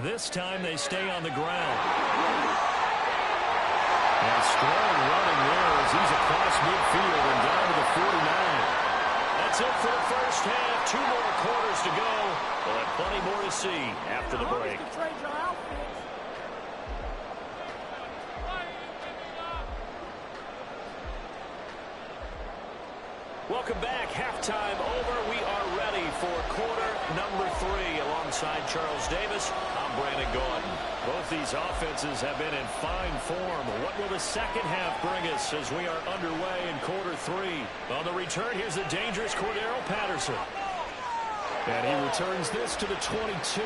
This time they stay on the ground. And strong running there as he's across midfield and down to the 49. That's it for the first half. 2 more quarters to go. We'll have plenty more to see after the break. Welcome back. Halftime over. We are ready for quarter number 3. Alongside Charles Davis, I'm Brandon Gaudin. Both these offenses have been in fine form. What will the second half bring us as we are underway in quarter 3? On the return, here's the dangerous Cordero Patterson. And he returns this to the 22.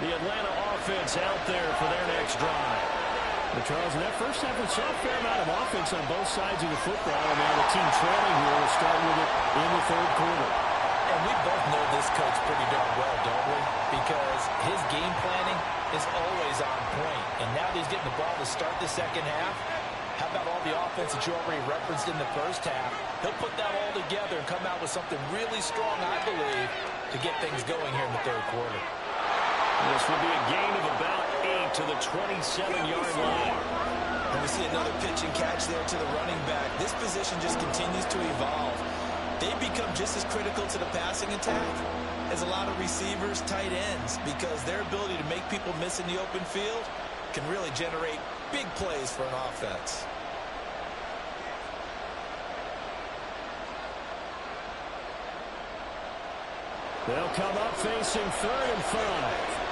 The Atlanta offense out there for their next drive. Well, Charles, in that first half, we saw a fair amount of offense on both sides of the football. And now the team trailing here will start with it in the third quarter. And we both know this coach pretty darn well, don't we? Because his game planning is always on point. And now that he's getting the ball to start the second half, How about all the offense that you already referenced in the first half? He'll put that all together and come out with something really strong, I believe, to get things going here in the third quarter. This will be a gain of about 8 to the 27-yard line. And we see another pitch and catch there to the running back. This position just continues to evolve. They become just as critical to the passing attack as a lot of receivers, tight ends, because their ability to make people miss in the open field can really generate big plays for an offense. They'll come up facing 3rd and 5.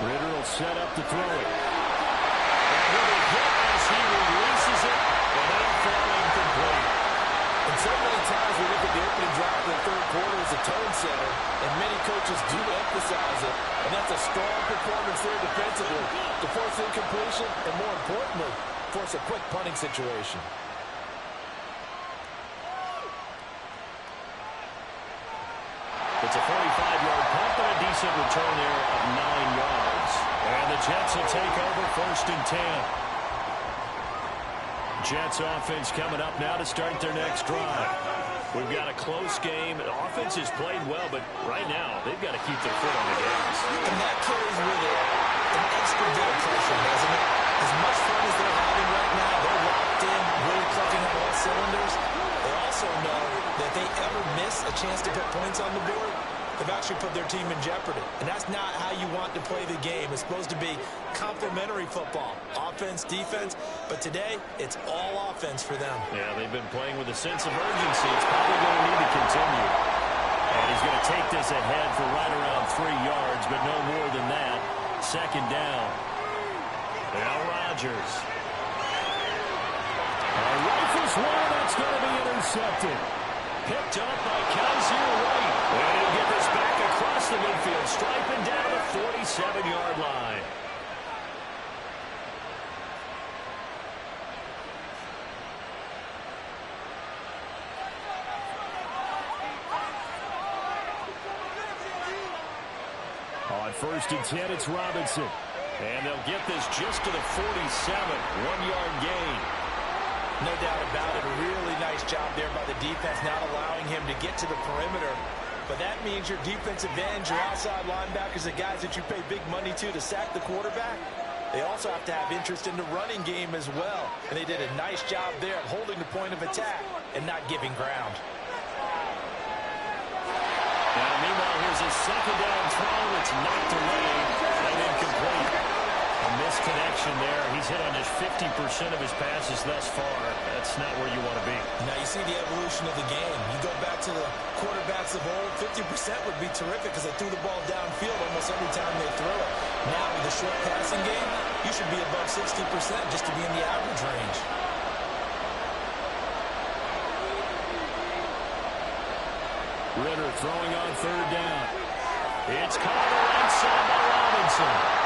Ritter will set up to throw it. And with a hit as he releases it, and it'll fall incomplete. And so many times we look at the opening drive in the third quarter as a tone setter, and many coaches do emphasize it. And that's a strong performance there defensively to force incompletion and, more importantly, force a quick punting situation. It's a 45-yard punt, but a decent return there of 9 yards. And the Jets will take over 1st and 10. Jets offense coming up now to start their next drive. We've got a close game. The offense has played well, but right now they've got to keep their foot on the gas. And that carries with it an extra bit of pressure, doesn't it? As much fun as they're having right now, they're locked in, really clicking on all cylinders. They also know that if they ever miss a chance to put points on the board, they've actually put their team in jeopardy. And that's not how you want to play the game. It's supposed to be complementary football, offense, defense. But today, it's all offense for them. Yeah, they've been playing with a sense of urgency. It's probably going to need to continue. And he's going to take this ahead for right around 3 yards, but no more than that. 2nd down. Now Rodgers. Rifles one, that's going to be intercepted. Picked up by Kaiser White. And he'll get this back across the midfield, striping down the 47-yard line. On 1st and 10, it's Robinson. And they'll get this just to the 47, 1-yard gain. No doubt about it. A really nice job there by the defense, not allowing him to get to the perimeter. But that means your defensive ends, your outside linebackers, the guys that you pay big money to sack the quarterback, they also have to have interest in the running game as well. And they did a nice job there of holding the point of attack and not giving ground. Now, meanwhile, here's a 2nd down throw. It's knocked away and incomplete. A missed connection there. He's hit on just 50% of his passes thus far. That's not where you want to be. Now you see the evolution of the game. You go back to the quarterbacks of old, 50% would be terrific because they threw the ball downfield almost every time they throw it. Now with the short passing game, you should be above 60% just to be in the average range. Ritter throwing on 3rd down. It's caught right side by Robinson.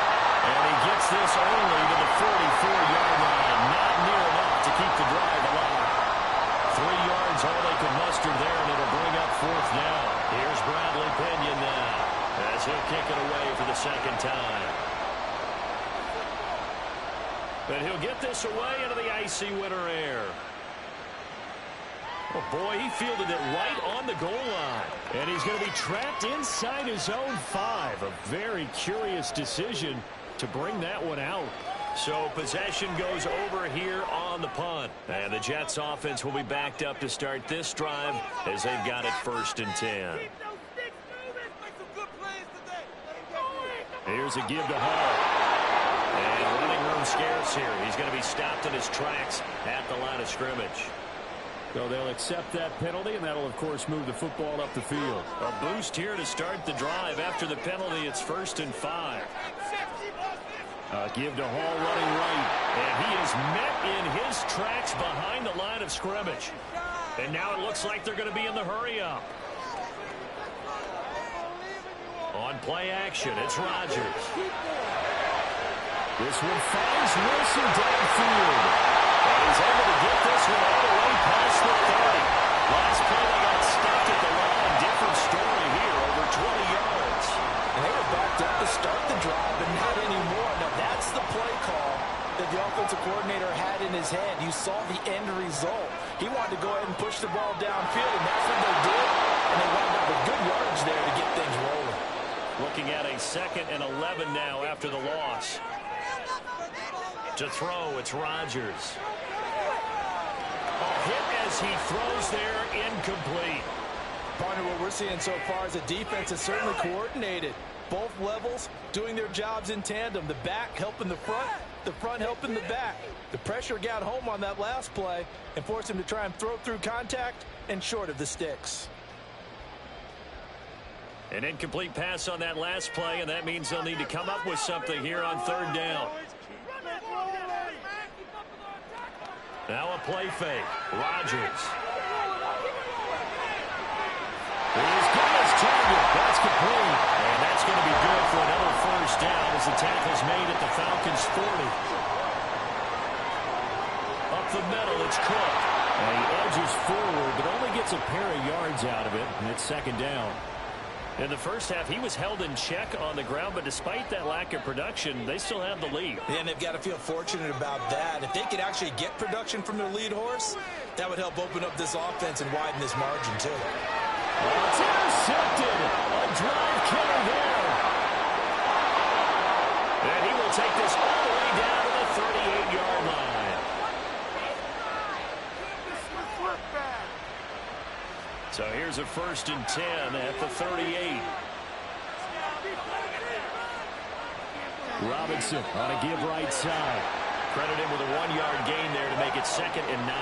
And he gets this only to the 44-yard line. Not near enough to keep the drive alive. 3 yards all they could muster there, and it'll bring up 4th down. Here's Bradley Pinion now as he'll kick it away for the 2nd time. But he'll get this away into the icy winter air. Oh, boy, he fielded it right on the goal line. And he's going to be trapped inside his own 5. A very curious decision to bring that one out. So possession goes over here on the punt. And the Jets offense will be backed up to start this drive as they've got it 1st and 10. Here's a give to Hall. And running room scarce here. He's going to be stopped in his tracks at the line of scrimmage. So they'll accept that penalty, and that'll, of course, move the football up the field. A boost here to start the drive. After the penalty, it's 1st and 5. Give to Hall running right. And he is met in his tracks behind the line of scrimmage. And now it looks like they're going to be in the hurry-up. On play action, it's Rodgers. This one finds Wilson downfield. And he's able to get this one all the way past the 30. Last play they got stuck at the line. Different story here, over 20 yards. And they were backed up to start the drive, but not anymore. Now, that's the play call that the offensive coordinator had in his head. You saw the end result. He wanted to go ahead and push the ball downfield, and that's what they did. And they wound up with good yardage there to get things rolling. Looking at a 2nd and 11 now after the loss. To throw, it's Rodgers. A hit as he throws there, incomplete. Partner, what we're seeing so far is a defense is certainly coordinated. Both levels doing their jobs in tandem. The back helping the front helping the back. The pressure got home on that last play and forced him to try and throw through contact and short of the sticks. An incomplete pass on that last play, and that means they'll need to come up with something here on 3rd down. Now a play fake. Rodgers. He's got his target. That's complete. And that's going to be good for another 1st down as the tackle's made at the Falcons' 40. Up the middle, it's Cook. And he edges forward, but only gets a pair of yards out of it, and it's 2nd down. In the first half, he was held in check on the ground, but despite that lack of production, they still have the lead. And they've got to feel fortunate about that. If they could actually get production from their lead horse, that would help open up this offense and widen this margin, too. It's intercepted. A drive killer there. And he will take this all the way down to the 38-yard line. So here's a 1st and 10 at the 38. Robinson on a give right side. Credit him with a 1-yard gain there to make it 2nd and 9.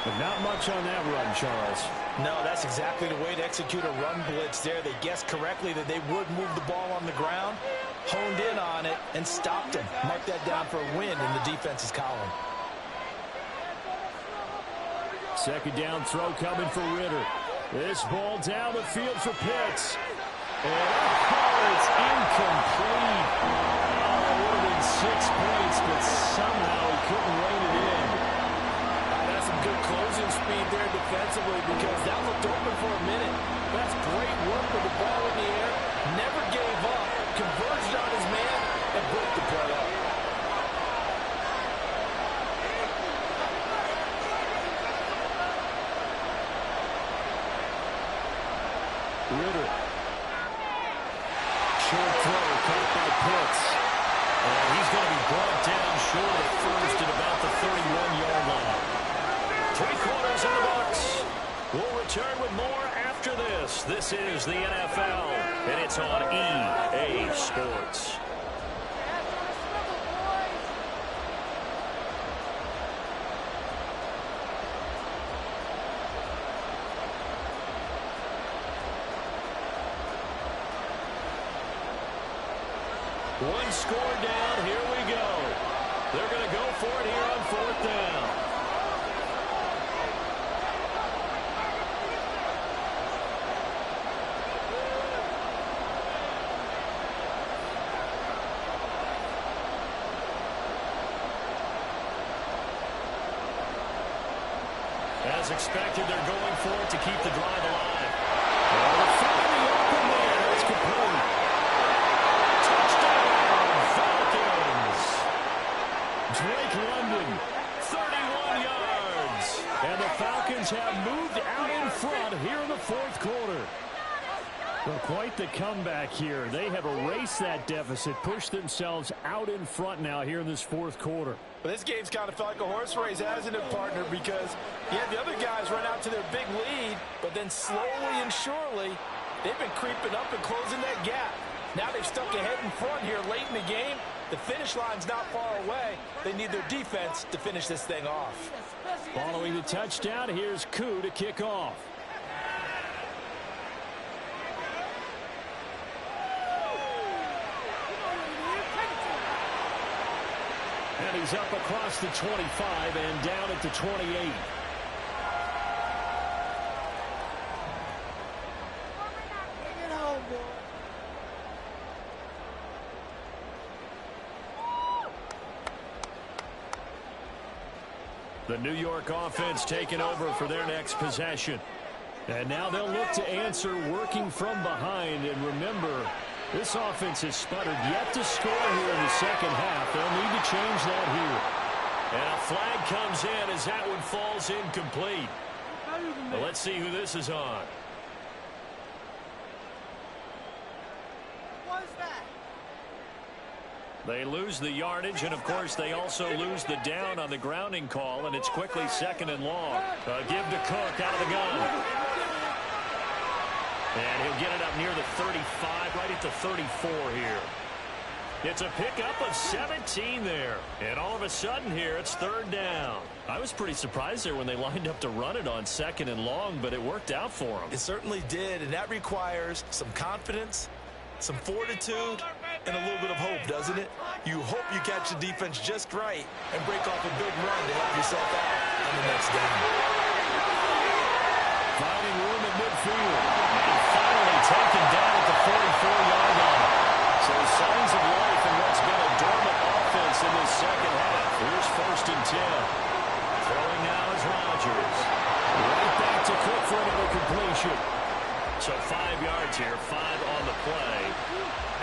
But not much on that run, Charles. No, that's exactly the way to execute a run blitz there. They guessed correctly that they would move the ball on the ground, honed in on it, and stopped him. Mark that down for a win in the defense's column. 2nd down throw coming for Ritter. This ball down the field for Pitts. And it's incomplete. It would have been 6 points, but somehow he couldn't rein it in. That's some good closing speed there defensively because that looked open for a minute. That's great work with the ball in the air. Never gave up. Converged on his man and broke the play up. Ritter. Short throw caught by Pitts. And he's going to be brought down short of 1st at about the 31-yard line. 3/4 in the books. We'll return with more after this. This is the NFL, and it's on EA Sports. One score down, here we go. They're going to go for it here on 4th down. As expected, they're going for it to keep the drive alive. Oh, finally open there. That's complete. Drake London, 31 yards. And the Falcons have moved out in front here in the 4th quarter. Well, quite the comeback here. They have erased that deficit, pushed themselves out in front now here in this 4th quarter. But this game's kind of felt like a horse race, hasn't it, partner? Because, yeah, the other guys run out to their big lead, but then slowly and surely, they've been creeping up and closing that gap. Now they've stuck ahead in front here late in the game. The finish line's not far away. They need their defense to finish this thing off. Following the touchdown, here's Koo to kick off. And he's up across the 25 and down at the 28. The New York offense taking over for their next possession. And now they'll look to answer working from behind. And remember, This offense has sputtered yet to score here in the second half. They'll need to change that here. And a flag comes in as that one falls incomplete. Well, let's see who this is on. They lose the yardage, and, of course, they also lose the down on the grounding call, and it's quickly second and long. Give to Cook out of the gun. And he'll get it up near the 35, right at the 34 here. It's a pickup of 17 there. And all of a sudden here, it's third down. I was pretty surprised there when they lined up to run it on second and long, but it worked out for them. It certainly did, and that requires some confidence, some fortitude, and a little bit of hope, doesn't it? You hope you catch the defense just right and break off a big run to help yourself out on the next down. Finding room at midfield. And finally taken down at the 44-yard line. So signs of life in what's been a dormant offense in this second half. Here's first and 10. Throwing now is Rodgers. Right back to Cook for another completion. So 5 yards here, 5 on the play,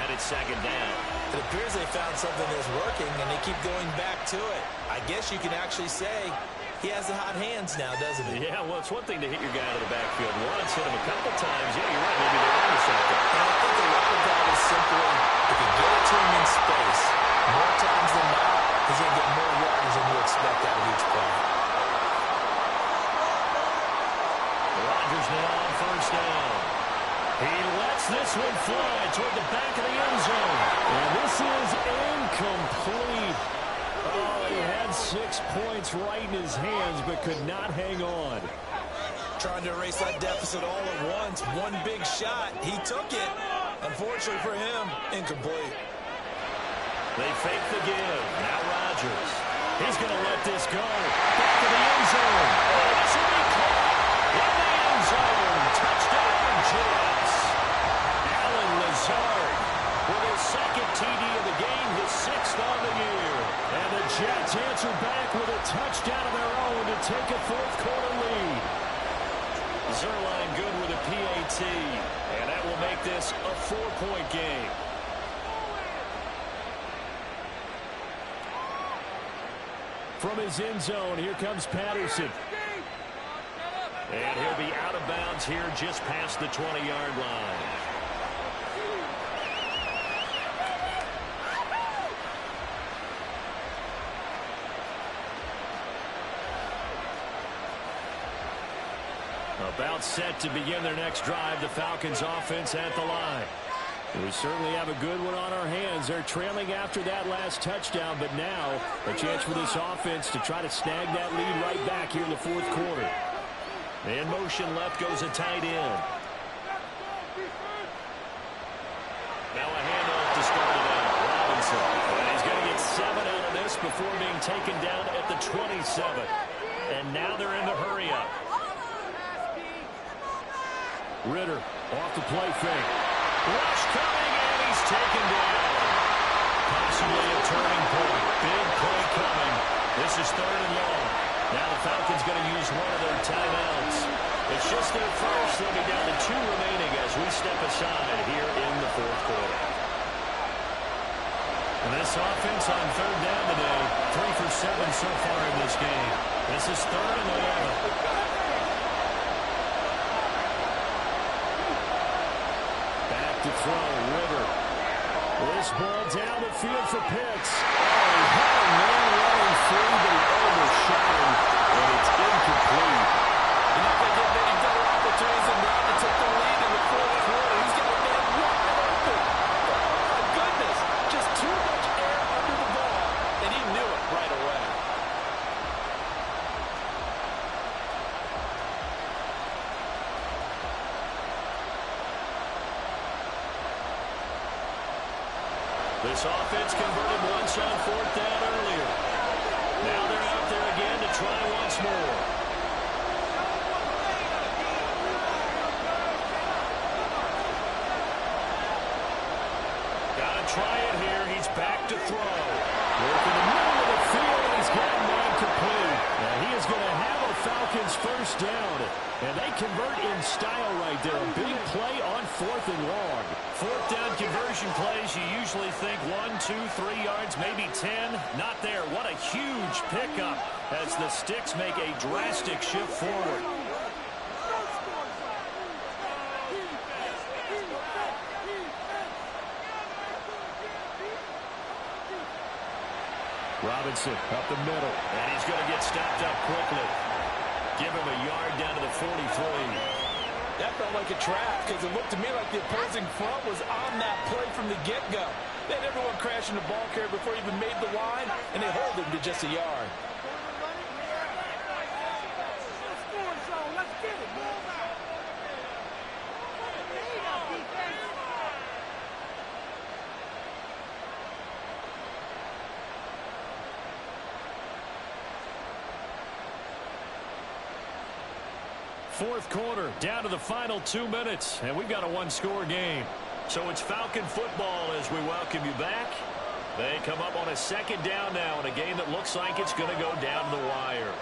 and it's second down. It appears they found something that's working, and they keep going back to it. I guess you can actually say he has the hot hands now, doesn't he? Yeah, well, it's one thing to hit your guy out of the backfield once, hit him a couple times. Yeah, you're right, maybe they're on to something. And I think a lot of that is simply, if you get it to him in space, more times than not, he's going to get more yards than you expect out of each play. Rodgers now on first down. He lets this one fly toward the back of the end zone. And this is incomplete. Oh, he had 6 points right in his hands, but could not hang on. Trying to erase that deficit all at once. One big shot. He took it. Unfortunately for him, incomplete. They fake the give. Now Rodgers. He's going to let this go. Back to the end zone. Oh, this will be caught in the end zone. Touchdown, Jets. Allen Lazard with his second TD of the game, his 6th on the year. And the Jets answer back with a touchdown of their own to take a fourth-quarter lead. Zerline good with a PAT, and that will make this a 4-point game. From his end zone, here comes Patterson. And he'll be out of bounds here just past the 20-yard line. About set to begin their next drive, the Falcons offense at the line. We certainly have a good one on our hands. They're trailing after that last touchdown, but now a chance for this offense to try to snag that lead right back here in the fourth quarter. In motion left goes a tight end. Now a handoff to start it out. Robinson. And he's going to get 7 out of this before being taken down at the 27. And now they're in the hurry up. Ritter off the play fake. Rush coming, and he's taken down. Possibly a turning point. Big play coming. This is third and long. Now the Falcons going to use one of their timeouts. It's just their first. They'll be down to 2 remaining as we step aside here in the fourth quarter. And this offense on third down today, 3 for 7 so far in this game. This is third and 11. To throw, Ritter. This ball down the field for Pitts. Oh, he had a man running free, but he overshot him, and it's incomplete. You're not going to get many better opportunities than that to take the lead in the fourth quarter. He's got a man wide open. Oh, my goodness. Just too much air under the ball, and he knew it right away. This offense converted once on fourth down earlier. Now they're out there again to try once more. Got to try it here. He's back to throw. Working the middle of the field, and He's got a man complete. And he is going to have a Falcons first down. And they convert in style right there. A big play on 4th and long. 4th down conversion plays, you usually think 1, 2, 3 yards, maybe 10. Not there. What a huge pickup as the Sticks make a drastic shift forward. Robinson up the middle. And he's going to get stopped up quickly. Give him a yard down to the 43. That felt like a trap because it looked to me like the opposing front was on that play from the get-go. They had everyone crashing the ball carrier before he even made the line, and they hold him to just a yard. Let's get it. Move out. Fourth quarter, down to the final 2 minutes, and we've got a one-score game. So it's Falcon football as we welcome you back. They come up on a second down now in a game that looks like it's going to go down to the wire.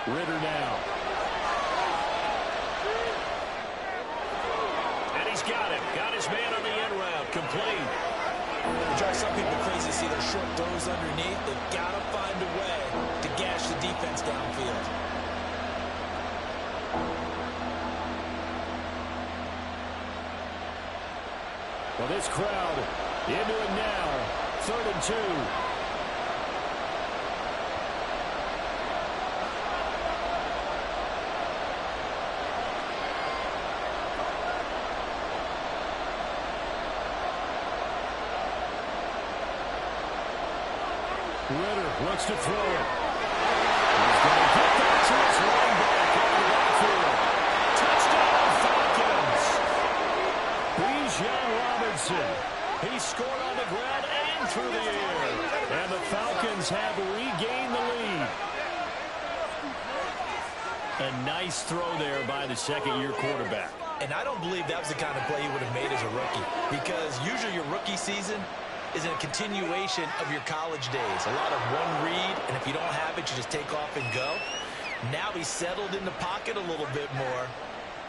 Ritter now. And he's got him. Got his man on the end route. Complete. It drives some people crazy to see those short throws underneath. They've got to find a way to gash the defense downfield. Well, this crowd into it now. 3rd and 2. Ritter looks to throw it. He's going to get that to his running back out of the backfield. Touchdown, Falcons. Bijan Robinson. He scored on the ground and through the air. And the Falcons have regained the lead. A nice throw there by the second-year quarterback. And I don't believe that was the kind of play he would have made as a rookie. Because usually your rookie season is a continuation of your college days. A lot of one read, and if you don't have it, you just take off and go. Now he's settled in the pocket a little bit more,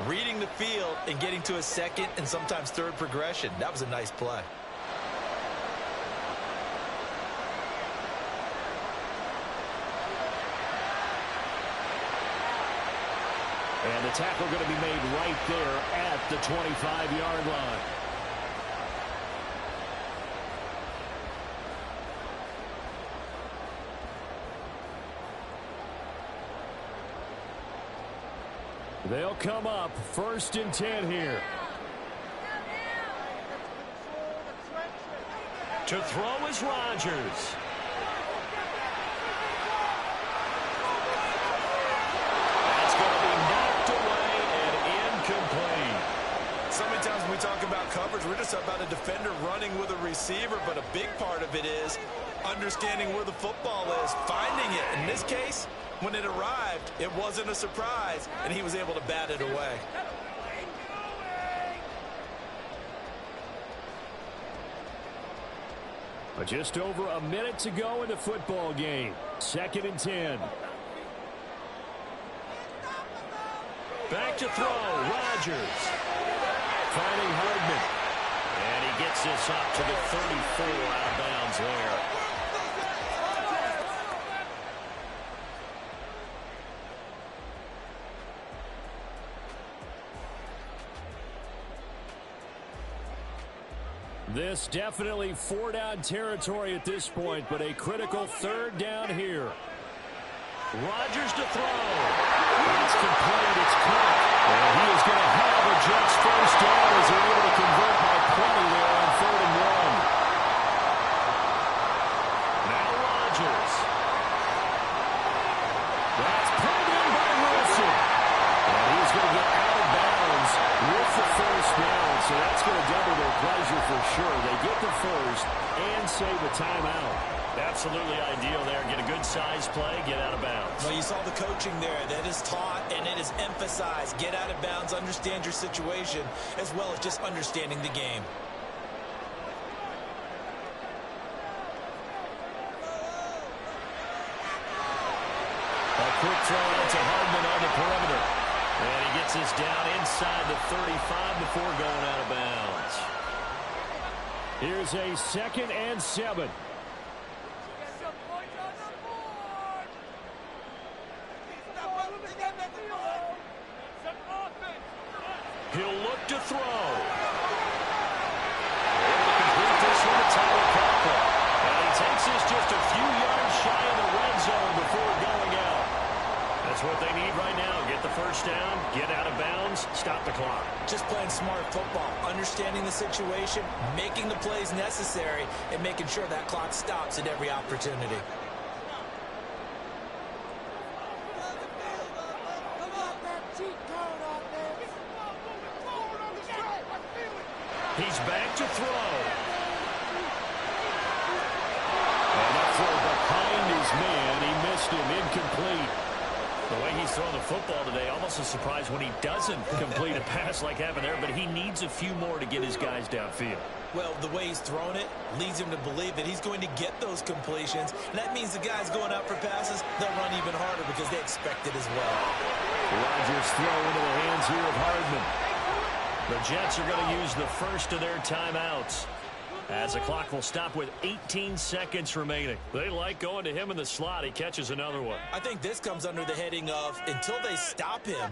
reading the field and getting to a second and sometimes third progression. That was a nice play. And the tackle going to be made right there at the 25-yard line. They'll come up 1st and 10 here. To throw is Rodgers. That's going to be knocked away and incomplete. So many times when we talk about coverage, we're just about a defender running with a receiver, but a big part of it is understanding where the football is, finding it. In this case, when it arrived, it wasn't a surprise, and he was able to bat it away. But just over a minute to go in the football game. 2nd and 10. Back to throw. Rodgers. Finding Hardman. And he gets this up to the 34 out of bounds there. This definitely 4-down territory at this point, but a critical 3rd down here. Rodgers to throw. It's complete. It's caught. And he is going to have a Jets first down as they're able to convert by plenty there on 3rd and 1. Now Rodgers. That's pulled in by Wilson. And he's going to get out of bounds with the first down. So that's going to double their pleasure for sure. They get the first and save a timeout. Absolutely ideal there. Get a good size play, get out of bounds. Well, you saw the coaching there. That is taught and it is emphasized. Get out of bounds, understand your situation, as well as just understanding the game. A quick throw out to Hardman on the perimeter. And he gets this down inside the 35 before going out of bounds. Here's a 2nd and 7. He'll look to throw. Able to complete this one to Tyler Conklin. And he takes this just a few yards shy of the red zone before going out. That's what they need right now. Get the first down, get out of bounds, stop the clock. Just playing smart football, understanding the situation, making the plays necessary, and making sure that clock stops at every opportunity. He's back to throw. And that throw behind his man. He missed him. Incomplete. The way he's throwing the football today, almost a surprise when he doesn't complete a pass like happened there, but he needs a few more to get his guys downfield. Well, the way he's thrown it leads him to believe that he's going to get those completions. And that means the guys going out for passes, they'll run even harder because they expect it as well. Rodgers throw into the hands here of Hardman. The Jets are going to use the first of their timeouts as the clock will stop with 18 seconds remaining. They like going to him in the slot. He catches another one. I think this comes under the heading of until they stop him,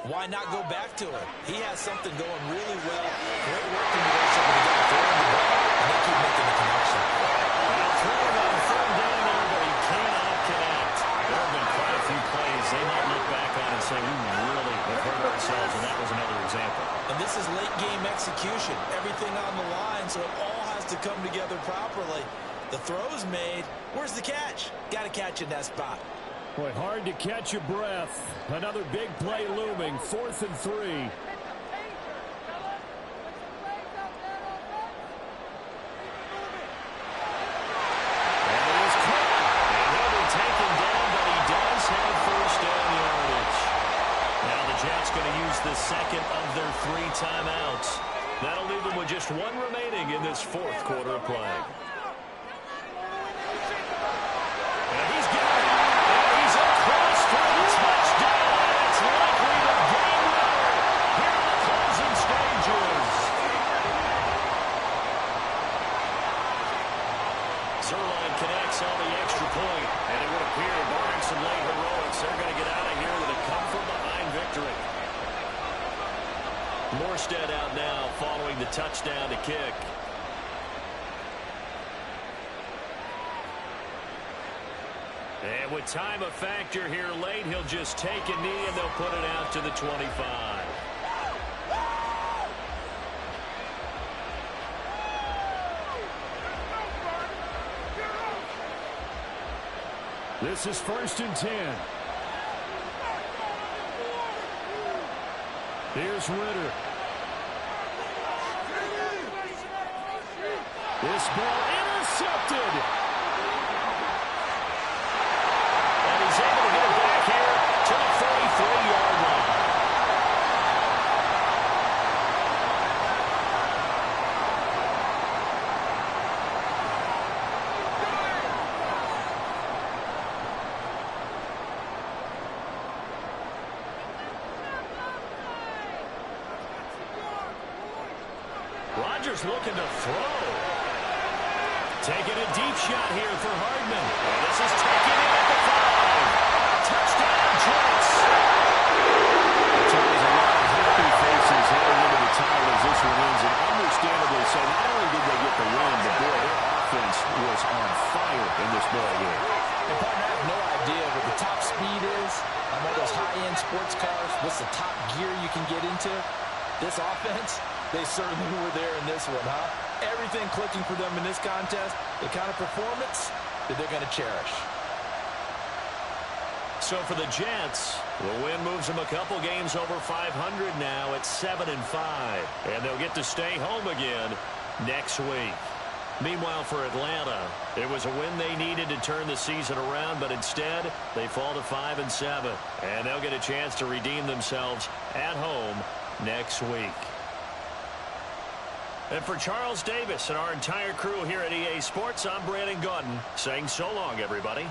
why not go back to it? He has something going really well. Great working relationship with the guy throwing the ball, and they keep making the connection. Throwing on 3rd down there, but he cannot connect. There have been quite a few plays they might look back on and say, we really have hurt ourselves, and that was another example. And this is late game execution. Everything on the line, so it all has to come together properly. The throw's made. Where's the catch? Got to catch in that spot. Boy, hard to catch your breath. Another big play looming. 4th and 3. Going to use the second of their 3 timeouts. That'll leave them with just 1 remaining in this 4th quarter of play. And he's got it. And he's across for a touchdown. It's likely the game winner here in the closing stages. Zerline connects on the extra point, and it would appear, barring some late heroics, they're going to get out of here with a come-from-behind victory. Morstead out now following the touchdown to kick. And with time a factor here late, he'll just take a knee and they'll put it out to the 25. This is 1st and 10. Here's Ritter. This ball intercepted. And he's able to get it back here to the 43-yard line. Rodgers looking to throw. Taking a deep shot here for Hardman. And this is taken in at the 5. Touchdown, Jets. There's a lot of happy faces heading into the time as this one ends, and understandably so. Not only did they get the win, but boy, their offense was on fire in this ball game. And partner, I have no idea what the top speed is on one of those high-end sports cars. What's the top gear you can get into? This offense, they certainly were there in this one, huh? Everything clicking for them in this contest, the kind of performance that they're going to cherish. So for the Jets, the win moves them a couple games over 500 now at 7-5. And they'll get to stay home again next week. Meanwhile, for Atlanta, it was a win they needed to turn the season around, but instead they fall to 5-7, and they'll get a chance to redeem themselves at home next week. And for Charles Davis and our entire crew here at EA Sports, I'm Brandon Gaudin saying so long, everybody.